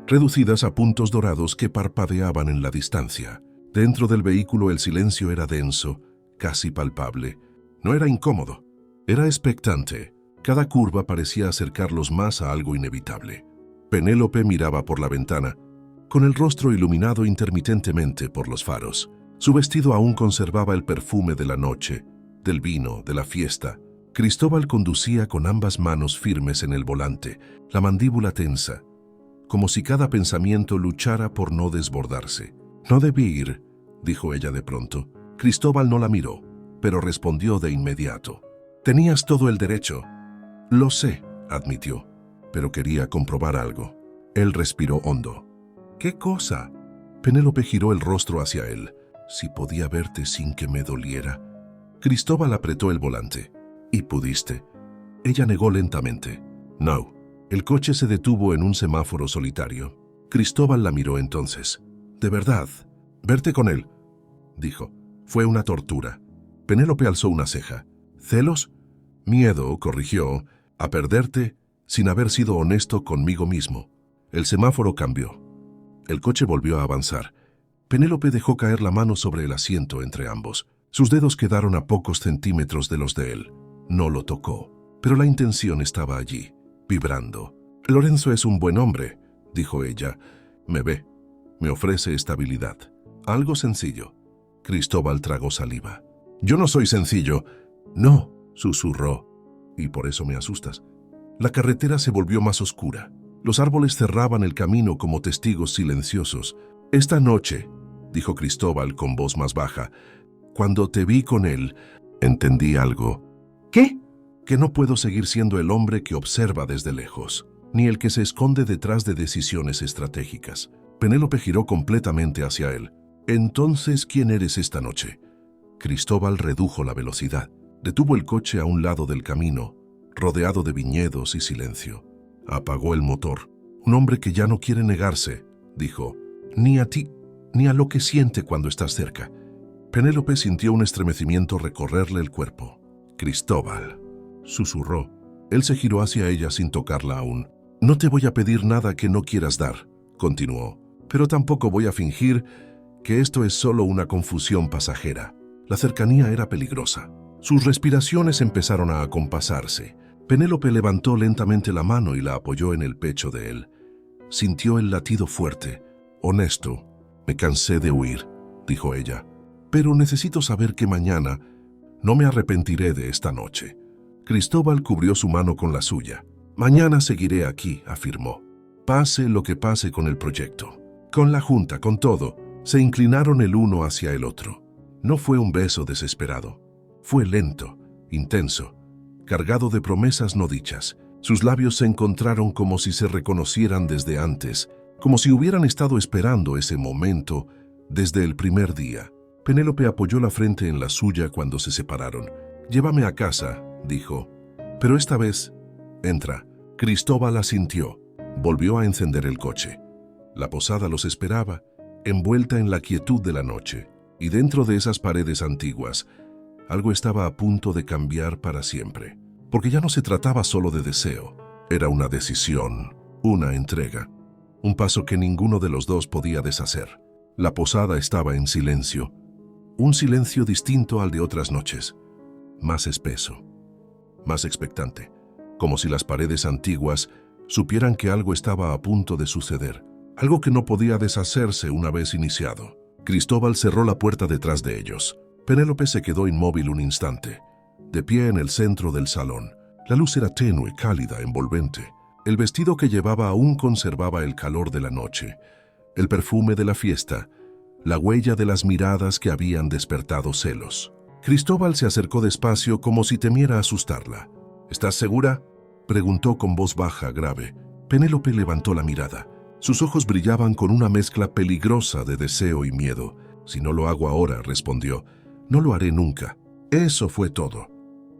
[SPEAKER 1] reducidas a puntos dorados que parpadeaban en la distancia. Dentro del vehículo el silencio era denso, casi palpable. No era incómodo, era expectante. Cada curva parecía acercarlos más a algo inevitable. Penélope miraba por la ventana, con el rostro iluminado intermitentemente por los faros. Su vestido aún conservaba el perfume de la noche, del vino, de la fiesta. Cristóbal conducía con ambas manos firmes en el volante, la mandíbula tensa, como si cada pensamiento luchara por no desbordarse. «No debí ir», dijo ella de pronto. Cristóbal no la miró, pero respondió de inmediato. «Tenías todo el derecho». «Lo sé», admitió, pero quería comprobar algo. Él respiró hondo. «¿Qué cosa?» Penélope giró el rostro hacia él. «Si podía verte sin que me doliera». Cristóbal apretó el volante. «¿Y pudiste?» Ella negó lentamente. «No». El coche se detuvo en un semáforo solitario. Cristóbal la miró entonces. «¿De verdad? Verte con él», dijo. «Fue una tortura». Penélope alzó una ceja. «¿Celos?» «Miedo», corrigió, «a perderte sin haber sido honesto conmigo mismo». El semáforo cambió. El coche volvió a avanzar. Penélope dejó caer la mano sobre el asiento entre ambos. Sus dedos quedaron a pocos centímetros de los de él. No lo tocó, pero la intención estaba allí, vibrando. «Lorenzo es un buen hombre», dijo ella. «Me ve, me ofrece estabilidad. Algo sencillo». Cristóbal tragó saliva. «Yo no soy sencillo». «No», susurró. «Y por eso me asustas». La carretera se volvió más oscura. Los árboles cerraban el camino como testigos silenciosos. «Esta noche», dijo Cristóbal con voz más baja, «cuando te vi con él, entendí algo». «¿Qué?» «Que no puedo seguir siendo el hombre que observa desde lejos, ni el que se esconde detrás de decisiones estratégicas». Penélope giró completamente hacia él. «Entonces, ¿quién eres esta noche?» Cristóbal redujo la velocidad. Detuvo el coche a un lado del camino, rodeado de viñedos y silencio. Apagó el motor. «Un hombre que ya no quiere negarse», dijo, «ni a ti, ni a lo que siente cuando estás cerca». Penélope sintió un estremecimiento recorrerle el cuerpo. «Cristóbal», susurró. Él se giró hacia ella sin tocarla aún. «No te voy a pedir nada que no quieras dar», continuó, «pero tampoco voy a fingir que esto es solo una confusión pasajera». La cercanía era peligrosa. Sus respiraciones empezaron a acompasarse. Penélope levantó lentamente la mano y la apoyó en el pecho de él. Sintió el latido fuerte. «Honesto, me cansé de huir», dijo ella. «Pero necesito saber que mañana no me arrepentiré de esta noche». Cristóbal cubrió su mano con la suya. «Mañana seguiré aquí», afirmó. «Pase lo que pase con el proyecto, con la junta, con todo». Se inclinaron el uno hacia el otro. No fue un beso desesperado. Fue lento, intenso, cargado de promesas no dichas. Sus labios se encontraron como si se reconocieran desde antes, como si hubieran estado esperando ese momento desde el primer día. Penélope apoyó la frente en la suya cuando se separaron. «Llévame a casa», dijo. «Pero esta vez, entra». Cristóbal asintió. Volvió a encender el coche. La posada los esperaba, envuelta en la quietud de la noche. Y dentro de esas paredes antiguas, algo estaba a punto de cambiar para siempre. Porque ya no se trataba solo de deseo. Era una decisión, una entrega. Un paso que ninguno de los dos podía deshacer. La posada estaba en silencio. Un silencio distinto al de otras noches. Más espeso, más expectante. Como si las paredes antiguas supieran que algo estaba a punto de suceder. Algo que no podía deshacerse una vez iniciado. Cristóbal cerró la puerta detrás de ellos. Penélope se quedó inmóvil un instante, de pie en el centro del salón. La luz era tenue, cálida, envolvente. El vestido que llevaba aún conservaba el calor de la noche, el perfume de la fiesta, la huella de las miradas que habían despertado celos. Cristóbal se acercó despacio como si temiera asustarla. «¿Estás segura?», preguntó con voz baja, grave. Penélope levantó la mirada. Sus ojos brillaban con una mezcla peligrosa de deseo y miedo. «Si no lo hago ahora», respondió, «no lo haré nunca». Eso fue todo.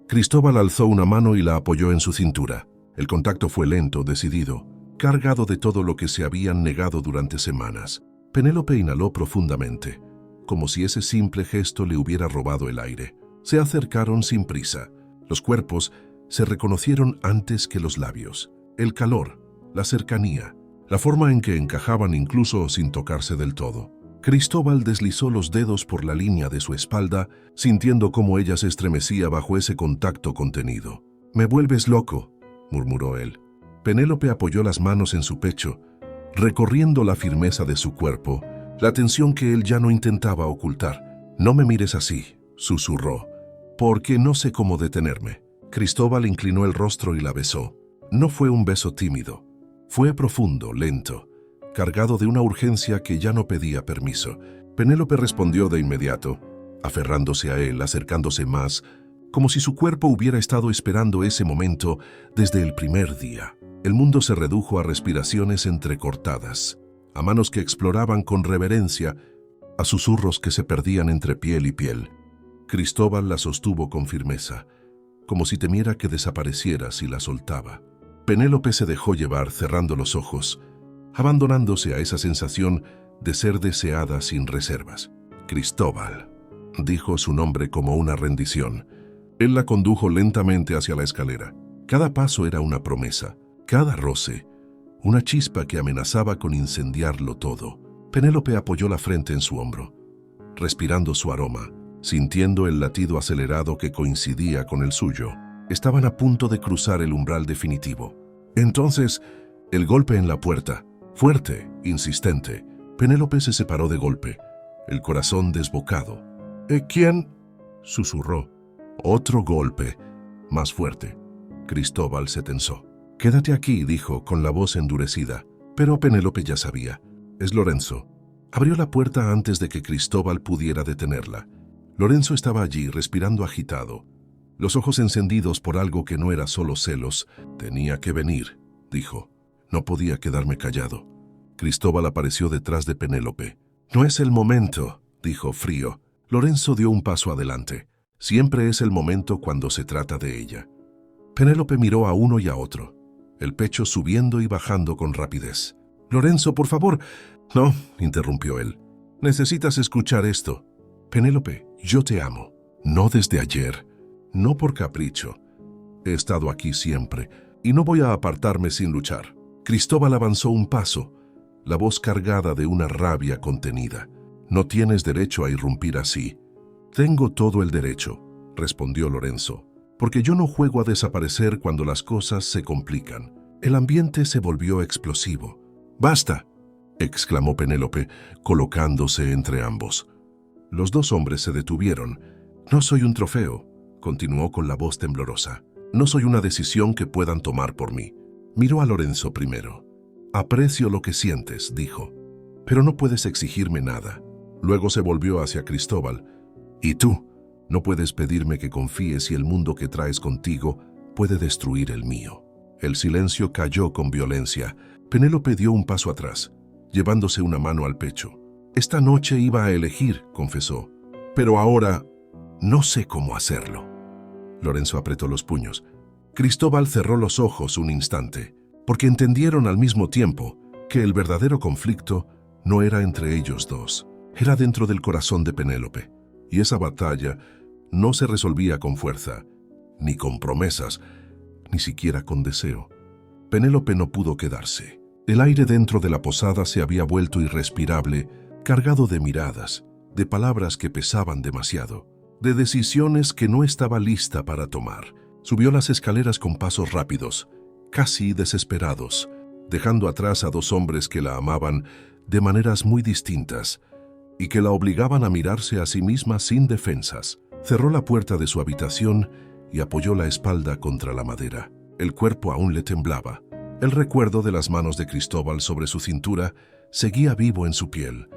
[SPEAKER 1] Cristóbal alzó una mano y la apoyó en su cintura. El contacto fue lento, decidido. cargado de todo lo que se habían negado durante semanas. Penélope inhaló profundamente, como si ese simple gesto le hubiera robado el aire. Se acercaron sin prisa. Los cuerpos se reconocieron antes que los labios. El calor, la cercanía, la forma en que encajaban incluso sin tocarse del todo. Cristóbal deslizó los dedos por la línea de su espalda, sintiendo cómo ella se estremecía bajo ese contacto contenido. «Me vuelves loco», murmuró él. Penélope apoyó las manos en su pecho, recorriendo la firmeza de su cuerpo, la tensión que él ya no intentaba ocultar. «No me mires así», susurró, «porque no sé cómo detenerme». Cristóbal inclinó el rostro y la besó. No fue un beso tímido. Fue profundo, lento, cargado de una urgencia que ya no pedía permiso. Penélope respondió de inmediato, aferrándose a él, acercándose más, como si su cuerpo hubiera estado esperando ese momento desde el primer día. El mundo se redujo a respiraciones entrecortadas, a manos que exploraban con reverencia, a susurros que se perdían entre piel y piel. Cristóbal la sostuvo con firmeza, como si temiera que desapareciera si la soltaba. Penélope se dejó llevar cerrando los ojos, abandonándose a esa sensación de ser deseada sin reservas. «Cristóbal», dijo su nombre como una rendición. Él la condujo lentamente hacia la escalera. Cada paso era una promesa, cada roce, una chispa que amenazaba con incendiarlo todo. Penélope apoyó la frente en su hombro, respirando su aroma, sintiendo el latido acelerado que coincidía con el suyo. Estaban a punto de cruzar el umbral definitivo. Entonces, el golpe en la puerta, fuerte, insistente. Penélope se separó de golpe, el corazón desbocado. «¿Quién?», susurró. Otro golpe, más fuerte. Cristóbal se tensó. «Quédate aquí», dijo con la voz endurecida. Pero Penélope ya sabía. «Es Lorenzo». Abrió la puerta antes de que Cristóbal pudiera detenerla. Lorenzo estaba allí, respirando agitado, los ojos encendidos por algo que no era solo celos. «Tenía que venir», dijo. «No podía quedarme callado». Cristóbal apareció detrás de Penélope. «No es el momento», dijo frío. Lorenzo dio un paso adelante. Siempre es el momento cuando se trata de ella. Penélope miró a uno y a otro, el pecho subiendo y bajando con rapidez. «Lorenzo, por favor». «No», interrumpió él. «Necesitas escuchar esto. Penélope, yo te amo. No desde ayer, no por capricho. He estado aquí siempre y no voy a apartarme sin luchar». Cristóbal avanzó un paso, la voz cargada de una rabia contenida. «No tienes derecho a irrumpir así». «Tengo todo el derecho», respondió Lorenzo, «porque yo no juego a desaparecer cuando las cosas se complican». El ambiente se volvió explosivo. «¡Basta!», exclamó Penélope, colocándose entre ambos. Los dos hombres se detuvieron. «No soy un trofeo», continuó con la voz temblorosa. «No soy una decisión que puedan tomar por mí». Miró a Lorenzo primero. «Aprecio lo que sientes», dijo, «pero no puedes exigirme nada». Luego se volvió hacia Cristóbal. «¿Y tú? No puedes pedirme que confíe si el mundo que traes contigo puede destruir el mío». El silencio cayó con violencia. Penélope dio un paso atrás, llevándose una mano al pecho. «Esta noche iba a elegir», confesó, «pero ahora no sé cómo hacerlo». Lorenzo apretó los puños. Cristóbal cerró los ojos un instante, porque entendieron al mismo tiempo que el verdadero conflicto no era entre ellos dos, era dentro del corazón de Penélope. Y esa batalla no se resolvía con fuerza, ni con promesas, ni siquiera con deseo. Penélope no pudo quedarse. El aire dentro de la posada se había vuelto irrespirable, cargado de miradas, de palabras que pesaban demasiado, de decisiones que no estaba lista para tomar. Subió las escaleras con pasos rápidos, casi desesperados, dejando atrás a dos hombres que la amaban de maneras muy distintas y que la obligaban a mirarse a sí misma sin defensas. Cerró la puerta de su habitación y apoyó la espalda contra la madera. El cuerpo aún le temblaba. El recuerdo de las manos de Cristóbal sobre su cintura seguía vivo en su piel,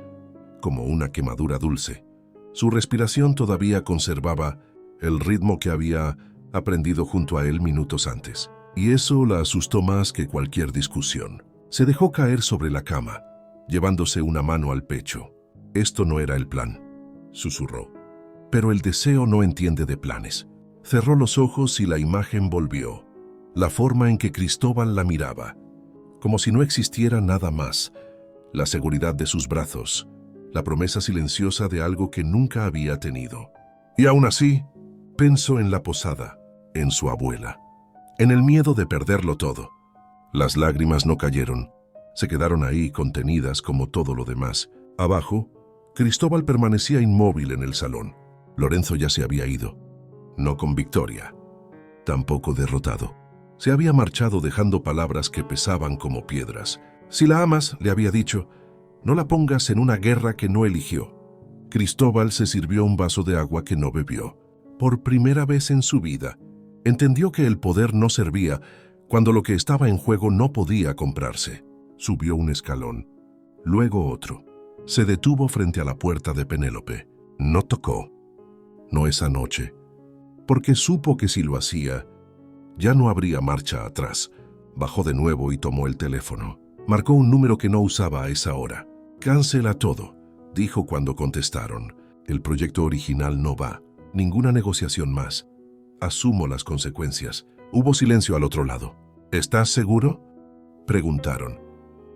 [SPEAKER 1] como una quemadura dulce. Su respiración todavía conservaba el ritmo que había aprendido junto a él minutos antes, y eso la asustó más que cualquier discusión. Se dejó caer sobre la cama, llevándose una mano al pecho. «Esto no era el plan», susurró. Pero el deseo no entiende de planes. Cerró los ojos y la imagen volvió. La forma en que Cristóbal la miraba, como si no existiera nada más. La seguridad de sus brazos, la promesa silenciosa de algo que nunca había tenido. Y aún así, pensó en la posada, en su abuela, en el miedo de perderlo todo. Las lágrimas no cayeron, se quedaron ahí contenidas como todo lo demás. Abajo, Cristóbal permanecía inmóvil en el salón. Lorenzo ya se había ido, no con victoria, tampoco derrotado. Se había marchado dejando palabras que pesaban como piedras. Si la amas, le había dicho, no la pongas en una guerra que no eligió. Cristóbal se sirvió un vaso de agua que no bebió. Por primera vez en su vida, entendió que el poder no servía cuando lo que estaba en juego no podía comprarse. Subió un escalón, luego otro. Se detuvo frente a la puerta de Penélope. No tocó, no esa noche, porque supo que si lo hacía, ya no habría marcha atrás. Bajó de nuevo y tomó el teléfono. Marcó un número que no usaba a esa hora. «Cancela todo», dijo cuando contestaron. «El proyecto original no va. Ninguna negociación más. Asumo las consecuencias». Hubo silencio al otro lado. «¿Estás seguro?», preguntaron.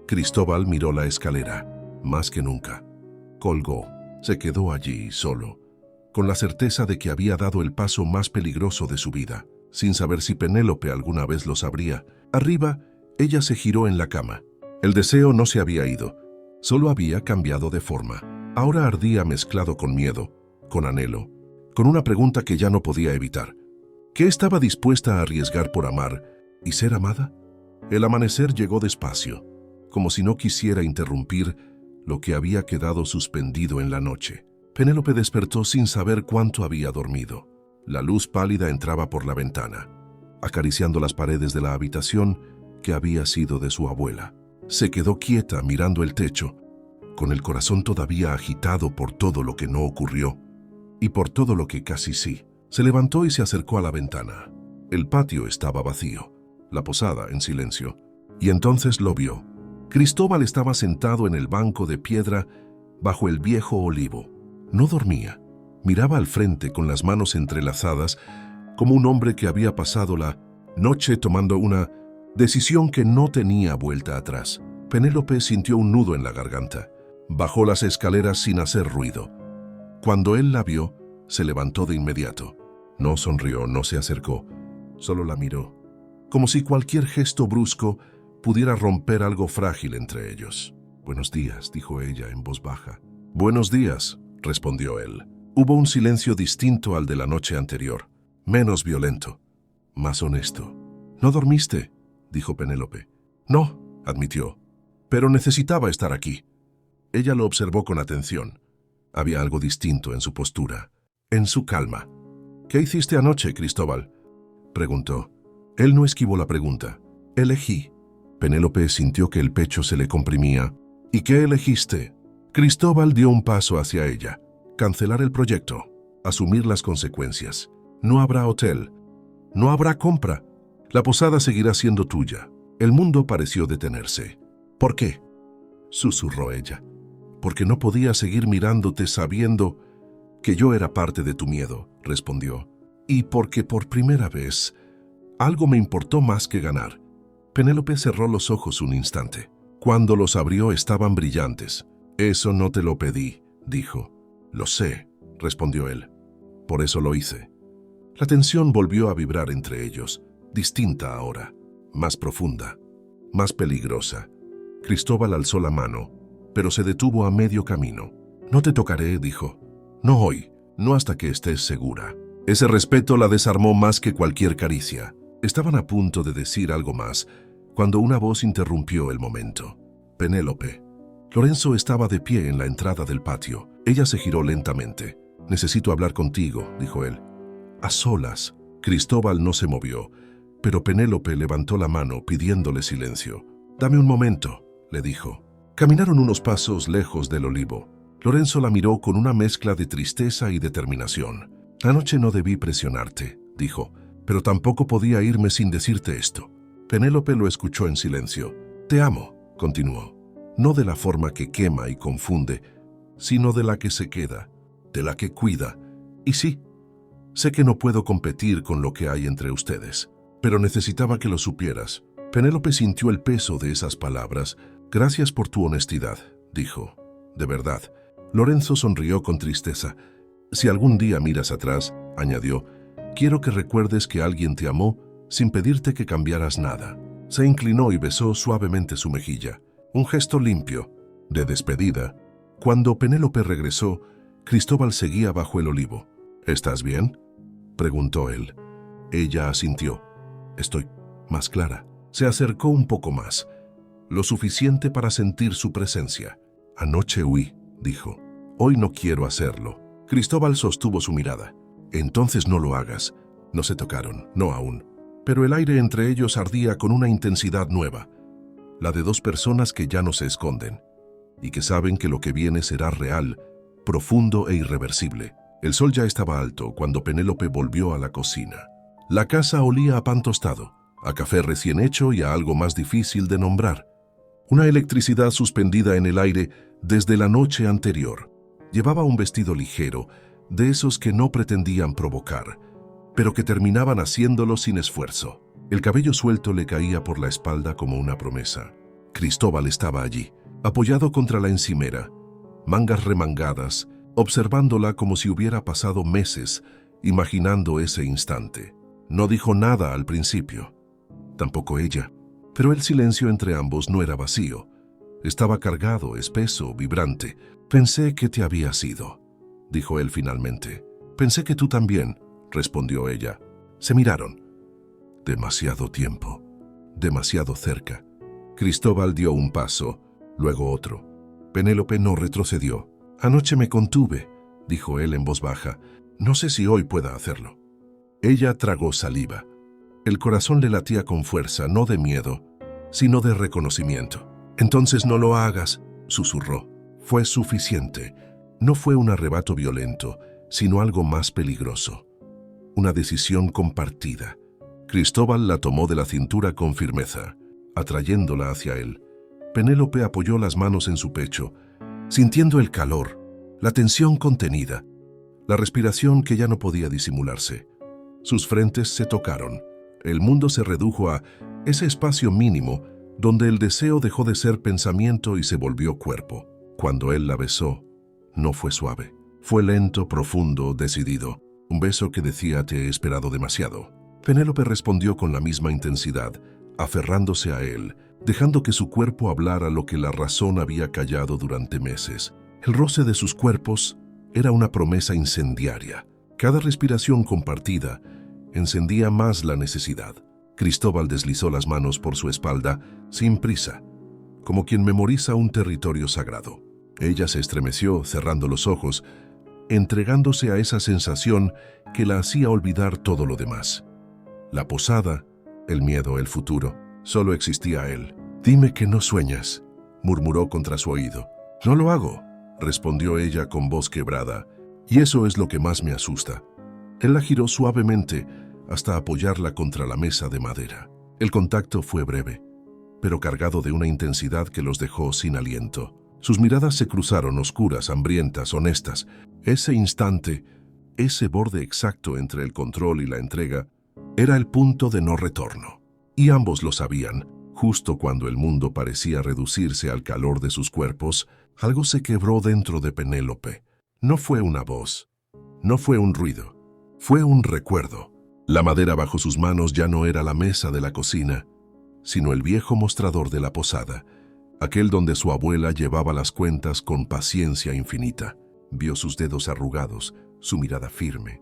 [SPEAKER 1] Cristóbal miró la escalera. Más que nunca. Colgó. Se quedó allí, solo, con la certeza de que había dado el paso más peligroso de su vida, sin saber si Penélope alguna vez lo sabría. Arriba, ella se giró en la cama. El deseo no se había ido, solo había cambiado de forma. Ahora ardía mezclado con miedo, con anhelo, con una pregunta que ya no podía evitar. ¿Qué estaba dispuesta a arriesgar por amar y ser amada? El amanecer llegó despacio, como si no quisiera interrumpir lo que había quedado suspendido en la noche. Penélope despertó sin saber cuánto había dormido. La luz pálida entraba por la ventana, acariciando las paredes de la habitación que había sido de su abuela. Se quedó quieta mirando el techo, con el corazón todavía agitado por todo lo que no ocurrió y por todo lo que casi sí. Se levantó y se acercó a la ventana. El patio estaba vacío, la posada en silencio, y entonces lo vio. Cristóbal estaba sentado en el banco de piedra bajo el viejo olivo. No dormía. Miraba al frente con las manos entrelazadas, como un hombre que había pasado la noche tomando una decisión que no tenía vuelta atrás. Penélope sintió un nudo en la garganta. Bajó las escaleras sin hacer ruido. Cuando él la vio, se levantó de inmediato. No sonrió, no se acercó, solo la miró, como si cualquier gesto brusco pudiera romper algo frágil entre ellos. «Buenos días», dijo ella en voz baja. «Buenos días», respondió él. Hubo un silencio distinto al de la noche anterior, menos violento, más honesto. «¿No dormiste?», dijo Penélope. «No», admitió, «pero necesitaba estar aquí». Ella lo observó con atención. Había algo distinto en su postura, en su calma. «¿Qué hiciste anoche, Cristóbal?», preguntó. Él no esquivó la pregunta. «Elegí». Penélope sintió que el pecho se le comprimía. «¿Y qué elegiste?». Cristóbal dio un paso hacia ella. «Cancelar el proyecto. Asumir las consecuencias. No habrá hotel. No habrá compra. La posada seguirá siendo tuya». El mundo pareció detenerse. «¿Por qué?», susurró ella. «Porque no podía seguir mirándote sabiendo que yo era parte de tu miedo», respondió. «Y porque por primera vez algo me importó más que ganar». Penélope cerró los ojos un instante. Cuando los abrió estaban brillantes. «Eso no te lo pedí», dijo. «Lo sé», respondió él. «Por eso lo hice». La tensión volvió a vibrar entre ellos, distinta ahora, más profunda, más peligrosa. Cristóbal alzó la mano, pero se detuvo a medio camino. «No te tocaré», dijo. «No hoy, no hasta que estés segura». Ese respeto la desarmó más que cualquier caricia. Estaban a punto de decir algo más, cuando una voz interrumpió el momento. «Penélope». Lorenzo estaba de pie en la entrada del patio. Ella se giró lentamente. «Necesito hablar contigo», dijo él. «A solas». Cristóbal no se movió, pero Penélope levantó la mano pidiéndole silencio. «Dame un momento», le dijo. Caminaron unos pasos lejos del olivo. Lorenzo la miró con una mezcla de tristeza y determinación. «Anoche no debí presionarte», dijo, «pero tampoco podía irme sin decirte esto». Penélope lo escuchó en silencio. «Te amo», continuó, «no de la forma que quema y confunde, sino de la que se queda, de la que cuida. Y sí, sé que no puedo competir con lo que hay entre ustedes, pero necesitaba que lo supieras, Penélope sintió el peso de esas palabras. «Gracias por tu honestidad», dijo. «De verdad». Lorenzo sonrió con tristeza. «Si algún día miras atrás», añadió, «quiero que recuerdes que alguien te amó sin pedirte que cambiaras nada». Se inclinó y besó suavemente su mejilla. Un gesto limpio, de despedida. Cuando Penélope regresó, Cristóbal seguía bajo el olivo. «¿Estás bien?», preguntó él. Ella asintió. «Estoy más clara». Se acercó un poco más, lo suficiente para sentir su presencia. «Anoche huí», dijo. «Hoy no quiero hacerlo». Cristóbal sostuvo su mirada. «Entonces no lo hagas». No se tocaron, no aún. Pero el aire entre ellos ardía con una intensidad nueva, la de dos personas que ya no se esconden, y que saben que lo que viene será real, profundo e irreversible. El sol ya estaba alto cuando Penélope volvió a la cocina. La casa olía a pan tostado, a café recién hecho y a algo más difícil de nombrar. Una electricidad suspendida en el aire desde la noche anterior. Llevaba un vestido ligero, de esos que no pretendían provocar, pero que terminaban haciéndolo sin esfuerzo. El cabello suelto le caía por la espalda como una promesa. Cristóbal estaba allí, apoyado contra la encimera, mangas remangadas, observándola como si hubiera pasado meses, imaginando ese instante. No dijo nada al principio, tampoco ella, pero el silencio entre ambos no era vacío. Estaba cargado, espeso, vibrante. «Pensé que te habías ido», dijo él finalmente. «Pensé que tú también», respondió ella. Se miraron. Demasiado tiempo, demasiado cerca. Cristóbal dio un paso, luego otro. Penélope no retrocedió. «Anoche me contuve», dijo él en voz baja. «No sé si hoy pueda hacerlo». Ella tragó saliva. El corazón le latía con fuerza, no de miedo, sino de reconocimiento. «Entonces no lo hagas», susurró. Fue suficiente. No fue un arrebato violento, sino algo más peligroso. Una decisión compartida. Cristóbal la tomó de la cintura con firmeza, atrayéndola hacia él. Penélope apoyó las manos en su pecho, sintiendo el calor, la tensión contenida, la respiración que ya no podía disimularse. Sus frentes se tocaron. El mundo se redujo a ese espacio mínimo donde el deseo dejó de ser pensamiento y se volvió cuerpo. Cuando él la besó, no fue suave. Fue lento, profundo, decidido. Un beso que decía: «Te he esperado demasiado». Penélope respondió con la misma intensidad, aferrándose a él, dejando que su cuerpo hablara lo que la razón había callado durante meses. El roce de sus cuerpos era una promesa incendiaria. Cada respiración compartida encendía más la necesidad. Cristóbal deslizó las manos por su espalda, sin prisa, como quien memoriza un territorio sagrado. Ella se estremeció, cerrando los ojos, entregándose a esa sensación que la hacía olvidar todo lo demás. La posada, el miedo, el futuro, solo existía él. «Dime que no sueñas», murmuró contra su oído. «No lo hago», respondió ella con voz quebrada, «y eso es lo que más me asusta». Él la giró suavemente hasta apoyarla contra la mesa de madera. El contacto fue breve, pero cargado de una intensidad que los dejó sin aliento. Sus miradas se cruzaron, oscuras, hambrientas, honestas. Ese instante, ese borde exacto entre el control y la entrega, era el punto de no retorno. Y ambos lo sabían. Justo cuando el mundo parecía reducirse al calor de sus cuerpos, algo se quebró dentro de Penélope. No fue una voz, no fue un ruido, fue un recuerdo. La madera bajo sus manos ya no era la mesa de la cocina, sino el viejo mostrador de la posada, aquel donde su abuela llevaba las cuentas con paciencia infinita. Vio sus dedos arrugados, su mirada firme,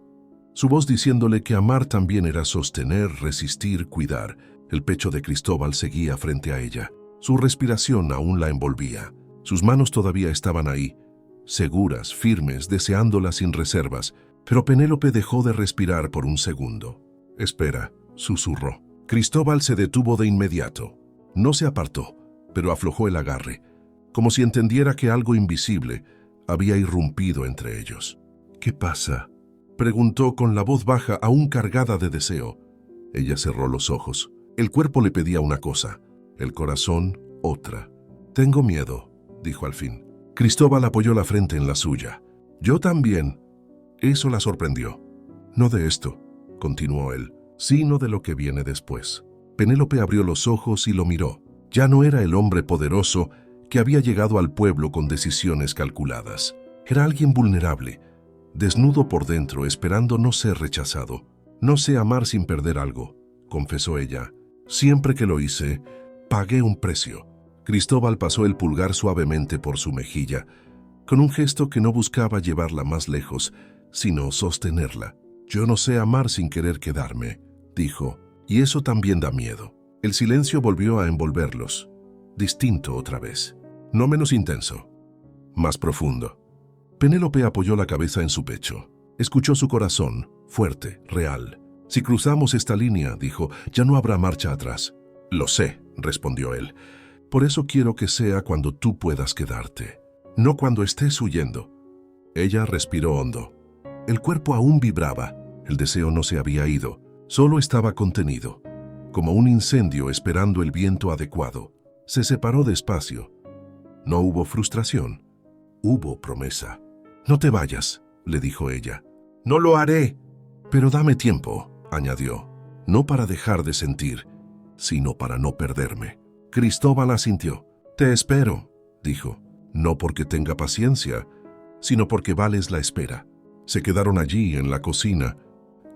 [SPEAKER 1] su voz diciéndole que amar también era sostener, resistir, cuidar. El pecho de Cristóbal seguía frente a ella. Su respiración aún la envolvía. Sus manos todavía estaban ahí, seguras, firmes, deseándola sin reservas. Pero Penélope dejó de respirar por un segundo. «Espera», susurró. Cristóbal se detuvo de inmediato. No se apartó, pero aflojó el agarre, como si entendiera que algo invisible había irrumpido entre ellos. «¿Qué pasa?», preguntó con la voz baja, aún cargada de deseo. Ella cerró los ojos. El cuerpo le pedía una cosa, el corazón otra. «Tengo miedo», dijo al fin. Cristóbal apoyó la frente en la suya. «Yo también». Eso la sorprendió. «No de esto», continuó él, «sino de lo que viene después». Penélope abrió los ojos y lo miró. Ya no era el hombre poderoso que había llegado al pueblo con decisiones calculadas. Era alguien vulnerable, desnudo por dentro, esperando no ser rechazado. «No sé amar sin perder algo», confesó ella. «Siempre que lo hice, pagué un precio». Cristóbal pasó el pulgar suavemente por su mejilla, con un gesto que no buscaba llevarla más lejos, sino sostenerla. «Yo no sé amar sin querer quedarme», dijo, «y eso también da miedo». El silencio volvió a envolverlos, distinto otra vez, no menos intenso, más profundo. Penélope apoyó la cabeza en su pecho. Escuchó su corazón, fuerte, real. «Si cruzamos esta línea», dijo, «ya no habrá marcha atrás». «Lo sé», respondió él. «Por eso quiero que sea cuando tú puedas quedarte, no cuando estés huyendo». Ella respiró hondo. El cuerpo aún vibraba. El deseo no se había ido, solo estaba contenido, como un incendio esperando el viento adecuado. Se separó despacio. No hubo frustración, hubo promesa. «No te vayas», le dijo ella. «No lo haré». «Pero dame tiempo», añadió, «no para dejar de sentir, sino para no perderme». Cristóbal asintió. «Te espero», dijo, «no porque tenga paciencia, sino porque vales la espera». Se quedaron allí en la cocina,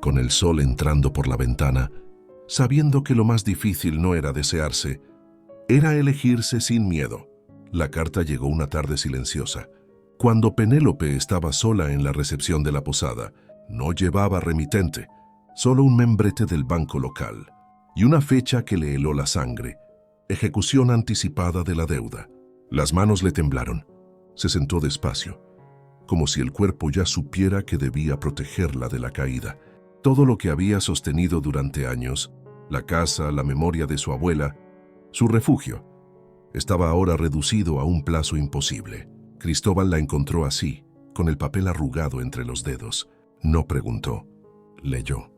[SPEAKER 1] con el sol entrando por la ventana, sabiendo que lo más difícil no era desearse, era elegirse sin miedo. La carta llegó una tarde silenciosa. Cuando Penélope estaba sola en la recepción de la posada, no llevaba remitente, solo un membrete del banco local y una fecha que le heló la sangre: ejecución anticipada de la deuda. Las manos le temblaron. Se sentó despacio, como si el cuerpo ya supiera que debía protegerla de la caída. Todo lo que había sostenido durante años, la casa, la memoria de su abuela, su refugio, estaba ahora reducido a un plazo imposible. Cristóbal la encontró así, con el papel arrugado entre los dedos. No preguntó, leyó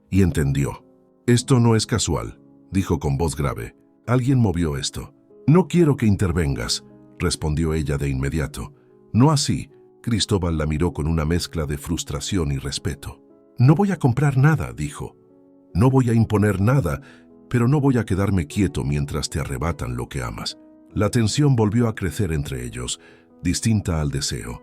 [SPEAKER 1] y entendió. «Esto no es casual», dijo con voz grave. «Alguien movió esto». «No quiero que intervengas», respondió ella de inmediato. «No así». Cristóbal la miró con una mezcla de frustración y respeto. «No voy a comprar nada», dijo. «No voy a imponer nada, pero no voy a quedarme quieto mientras te arrebatan lo que amas». La tensión volvió a crecer entre ellos, distinta al deseo,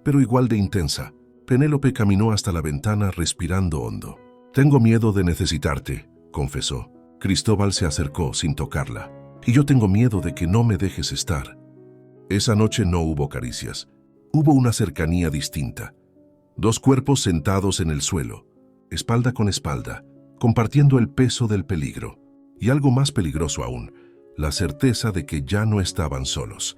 [SPEAKER 1] pero igual de intensa. Penélope caminó hasta la ventana respirando hondo. «Tengo miedo de necesitarte», confesó. Cristóbal se acercó sin tocarla. «Y yo tengo miedo de que no me dejes estar». Esa noche no hubo caricias. Hubo una cercanía distinta. Dos cuerpos sentados en el suelo, espalda con espalda, compartiendo el peso del peligro. Y algo más peligroso aún, la certeza de que ya no estaban solos.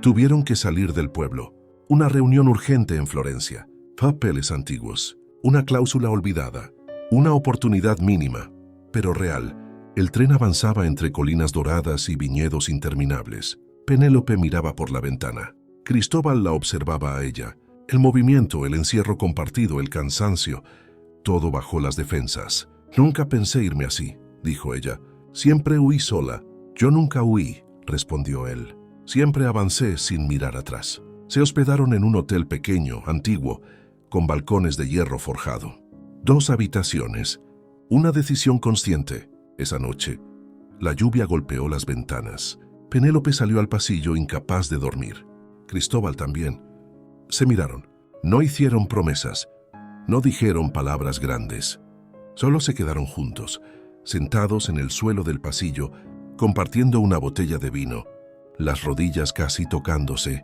[SPEAKER 1] Tuvieron que salir del pueblo. Una reunión urgente en Florencia. Papeles antiguos. Una cláusula olvidada. Una oportunidad mínima, pero real. El tren avanzaba entre colinas doradas y viñedos interminables. Penélope miraba por la ventana. Cristóbal la observaba a ella. El movimiento, el encierro compartido, el cansancio, todo bajó las defensas. «Nunca pensé irme así», dijo ella. «Siempre huí sola». «Yo nunca huí», respondió él. «Siempre avancé sin mirar atrás». Se hospedaron en un hotel pequeño, antiguo, con balcones de hierro forjado. 2 habitaciones, una decisión consciente. Esa noche, la lluvia golpeó las ventanas. Penélope salió al pasillo incapaz de dormir. Cristóbal también. Se miraron. No hicieron promesas. No dijeron palabras grandes. Solo se quedaron juntos, sentados en el suelo del pasillo, compartiendo una botella de vino, las rodillas casi tocándose,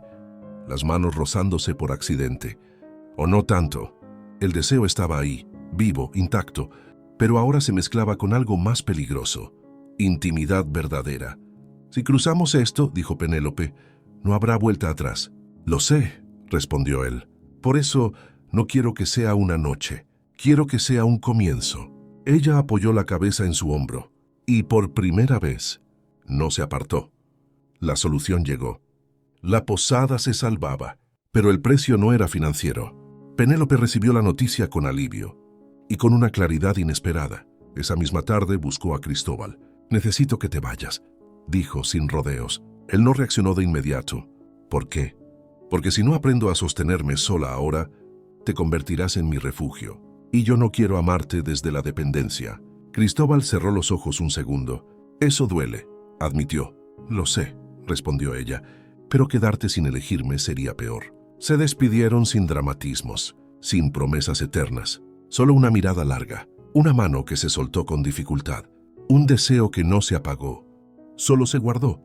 [SPEAKER 1] las manos rozándose por accidente. O no tanto. El deseo estaba ahí, vivo, intacto, pero ahora se mezclaba con algo más peligroso: intimidad verdadera. «Si cruzamos esto», dijo Penélope, «no habrá vuelta atrás». «Lo sé», respondió él. «Por eso no quiero que sea una noche. Quiero que sea un comienzo». Ella apoyó la cabeza en su hombro y por primera vez no se apartó. La solución llegó. La posada se salvaba, pero el precio no era financiero. Penélope recibió la noticia con alivio y con una claridad inesperada. Esa misma tarde buscó a Cristóbal. «Necesito que te vayas», dijo sin rodeos. Él no reaccionó de inmediato. «¿Por qué?» «Porque si no aprendo a sostenerme sola ahora, te convertirás en mi refugio. Y yo no quiero amarte desde la dependencia. Cristóbal cerró los ojos un segundo. Eso duele, admitió. Lo sé, respondió ella, pero quedarte sin elegirme sería peor. Se despidieron sin dramatismos, sin promesas eternas, solo una mirada larga, una mano que se soltó con dificultad, un deseo que no se apagó, solo se guardó.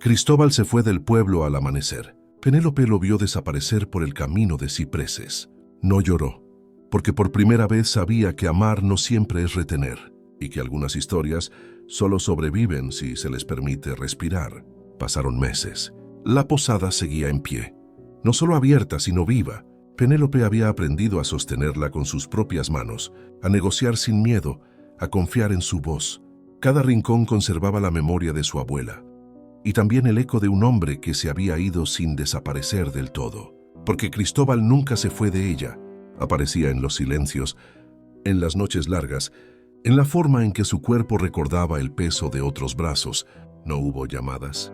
[SPEAKER 1] Cristóbal se fue del pueblo al amanecer. Penélope lo vio desaparecer por el camino de cipreses. No lloró, porque por primera vez sabía que amar no siempre es retener, y que algunas historias solo sobreviven si se les permite respirar. Pasaron meses. La posada seguía en pie, no solo abierta, sino viva. Penélope había aprendido a sostenerla con sus propias manos, a negociar sin miedo, a confiar en su voz. Cada rincón conservaba la memoria de su abuela, y también el eco de un hombre que se había ido sin desaparecer del todo. Porque Cristóbal nunca se fue de ella. Aparecía en los silencios, en las noches largas, en la forma en que su cuerpo recordaba el peso de otros brazos. No hubo llamadas,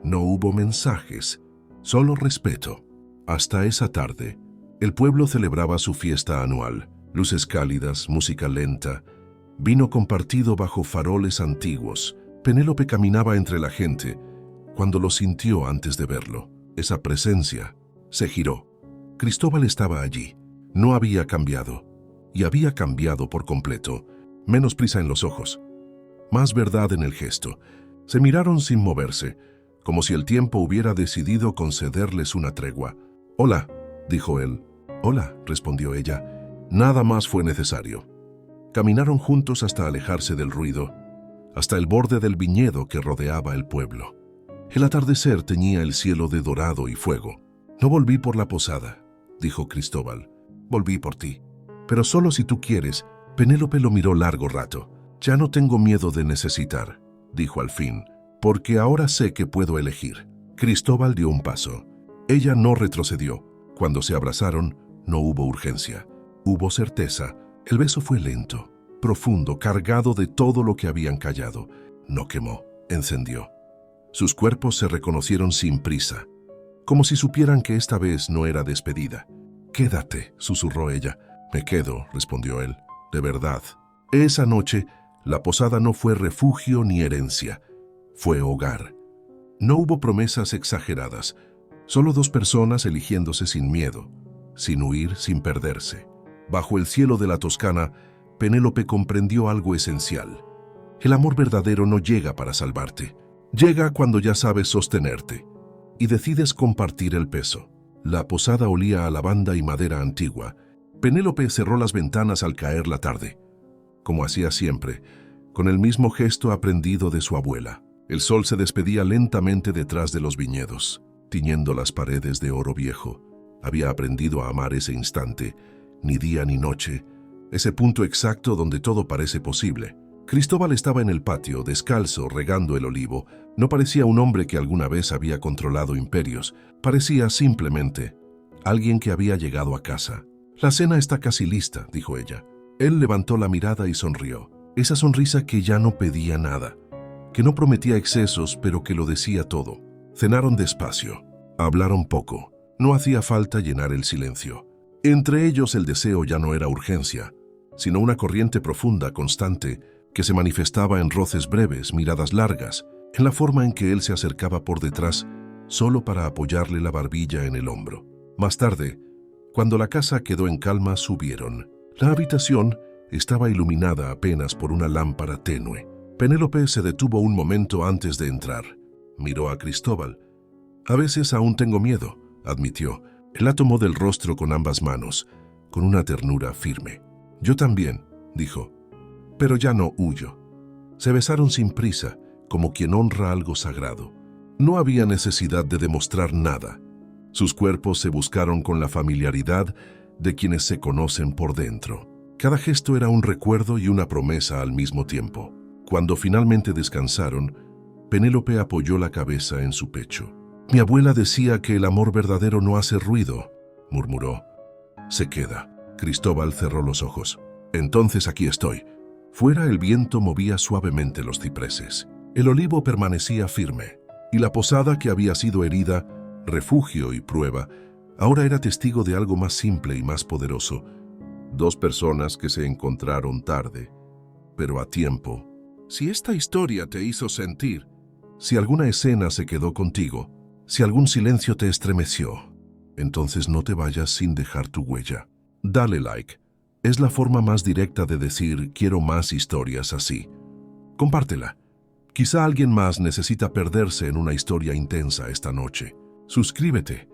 [SPEAKER 1] no hubo mensajes, solo respeto. Hasta esa tarde, el pueblo celebraba su fiesta anual. Luces cálidas, música lenta, vino compartido bajo faroles antiguos. Penélope caminaba entre la gente cuando lo sintió antes de verlo. Esa presencia. Se giró. Cristóbal estaba allí. No había cambiado. Y había cambiado por completo. Menos prisa en los ojos, más verdad en el gesto. Se miraron sin moverse, como si el tiempo hubiera decidido concederles una tregua. «Hola», dijo él. «Hola», respondió ella. Nada más fue necesario. Caminaron juntos hasta alejarse del ruido, hasta el borde del viñedo que rodeaba el pueblo. El atardecer teñía el cielo de dorado y fuego. «No volví por la posada», dijo Cristóbal. «Volví por ti. Pero solo si tú quieres». Penélope lo miró largo rato. «Ya no tengo miedo de necesitar», dijo al fin, «porque ahora sé que puedo elegir». Cristóbal dio un paso. Ella no retrocedió. Cuando se abrazaron, no hubo urgencia. Hubo certeza. El beso fue lento, profundo, cargado de todo lo que habían callado. No quemó, encendió. Sus cuerpos se reconocieron sin prisa, como si supieran que esta vez no era despedida. «Quédate», susurró ella. «Me quedo», respondió él. «De verdad». Esa noche, la posada no fue refugio ni herencia, fue hogar. No hubo promesas exageradas, solo dos personas eligiéndose sin miedo, sin huir, sin perderse. Bajo el cielo de la Toscana, Penélope comprendió algo esencial. El amor verdadero no llega para salvarte, llega cuando ya sabes sostenerte y decides compartir el peso. La posada olía a lavanda y madera antigua. Penélope cerró las ventanas al caer la tarde, como hacía siempre, con el mismo gesto aprendido de su abuela. El sol se despedía lentamente detrás de los viñedos, tiñendo las paredes de oro viejo. Había aprendido a amar ese instante, ni día ni noche, ese punto exacto donde todo parece posible. Cristóbal estaba en el patio, descalzo, regando el olivo. No parecía un hombre que alguna vez había controlado imperios. Parecía simplemente alguien que había llegado a casa. «La cena está casi lista», dijo ella. Él levantó la mirada y sonrió. Esa sonrisa que ya no pedía nada, que no prometía excesos, pero que lo decía todo. Cenaron despacio, hablaron poco. No hacía falta llenar el silencio. Entre ellos el deseo ya no era urgencia, sino una corriente profunda, constante, que se manifestaba en roces breves, miradas largas, en la forma en que él se acercaba por detrás, solo para apoyarle la barbilla en el hombro. Más tarde, cuando la casa quedó en calma, subieron. La habitación estaba iluminada apenas por una lámpara tenue. Penélope se detuvo un momento antes de entrar. Miró a Cristóbal. «A veces aún tengo miedo», admitió. Él la tomó del rostro con ambas manos, con una ternura firme. «Yo también», dijo, «pero ya no huyo». Se besaron sin prisa, como quien honra algo sagrado. No había necesidad de demostrar nada. Sus cuerpos se buscaron con la familiaridad de quienes se conocen por dentro. Cada gesto era un recuerdo y una promesa al mismo tiempo. Cuando finalmente descansaron, Penélope apoyó la cabeza en su pecho. «Mi abuela decía que el amor verdadero no hace ruido», murmuró. «Se queda». Cristóbal cerró los ojos. «Entonces aquí estoy». Fuera el viento movía suavemente los cipreses. El olivo permanecía firme, y la posada que había sido herida, refugio y prueba, ahora era testigo de algo más simple y más poderoso. Dos personas que se encontraron tarde, pero a tiempo. Si esta historia te hizo sentir, si alguna escena se quedó contigo, si algún silencio te estremeció, entonces no te vayas sin dejar tu huella. Dale like. Es la forma más directa de decir quiero más historias así. Compártela. Quizá alguien más necesita perderse en una historia intensa esta noche. Suscríbete,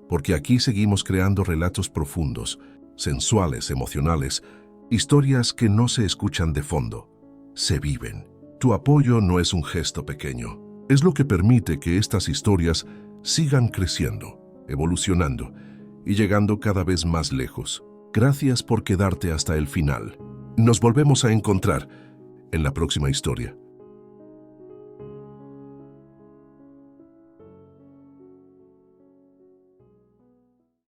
[SPEAKER 1] porque aquí seguimos creando relatos profundos, sensuales, emocionales, historias que no se escuchan de fondo, se viven. Tu apoyo no es un gesto pequeño, es lo que permite que estas historias sigan creciendo, evolucionando y llegando cada vez más lejos. Gracias por quedarte hasta el final. Nos volvemos a encontrar en la próxima historia.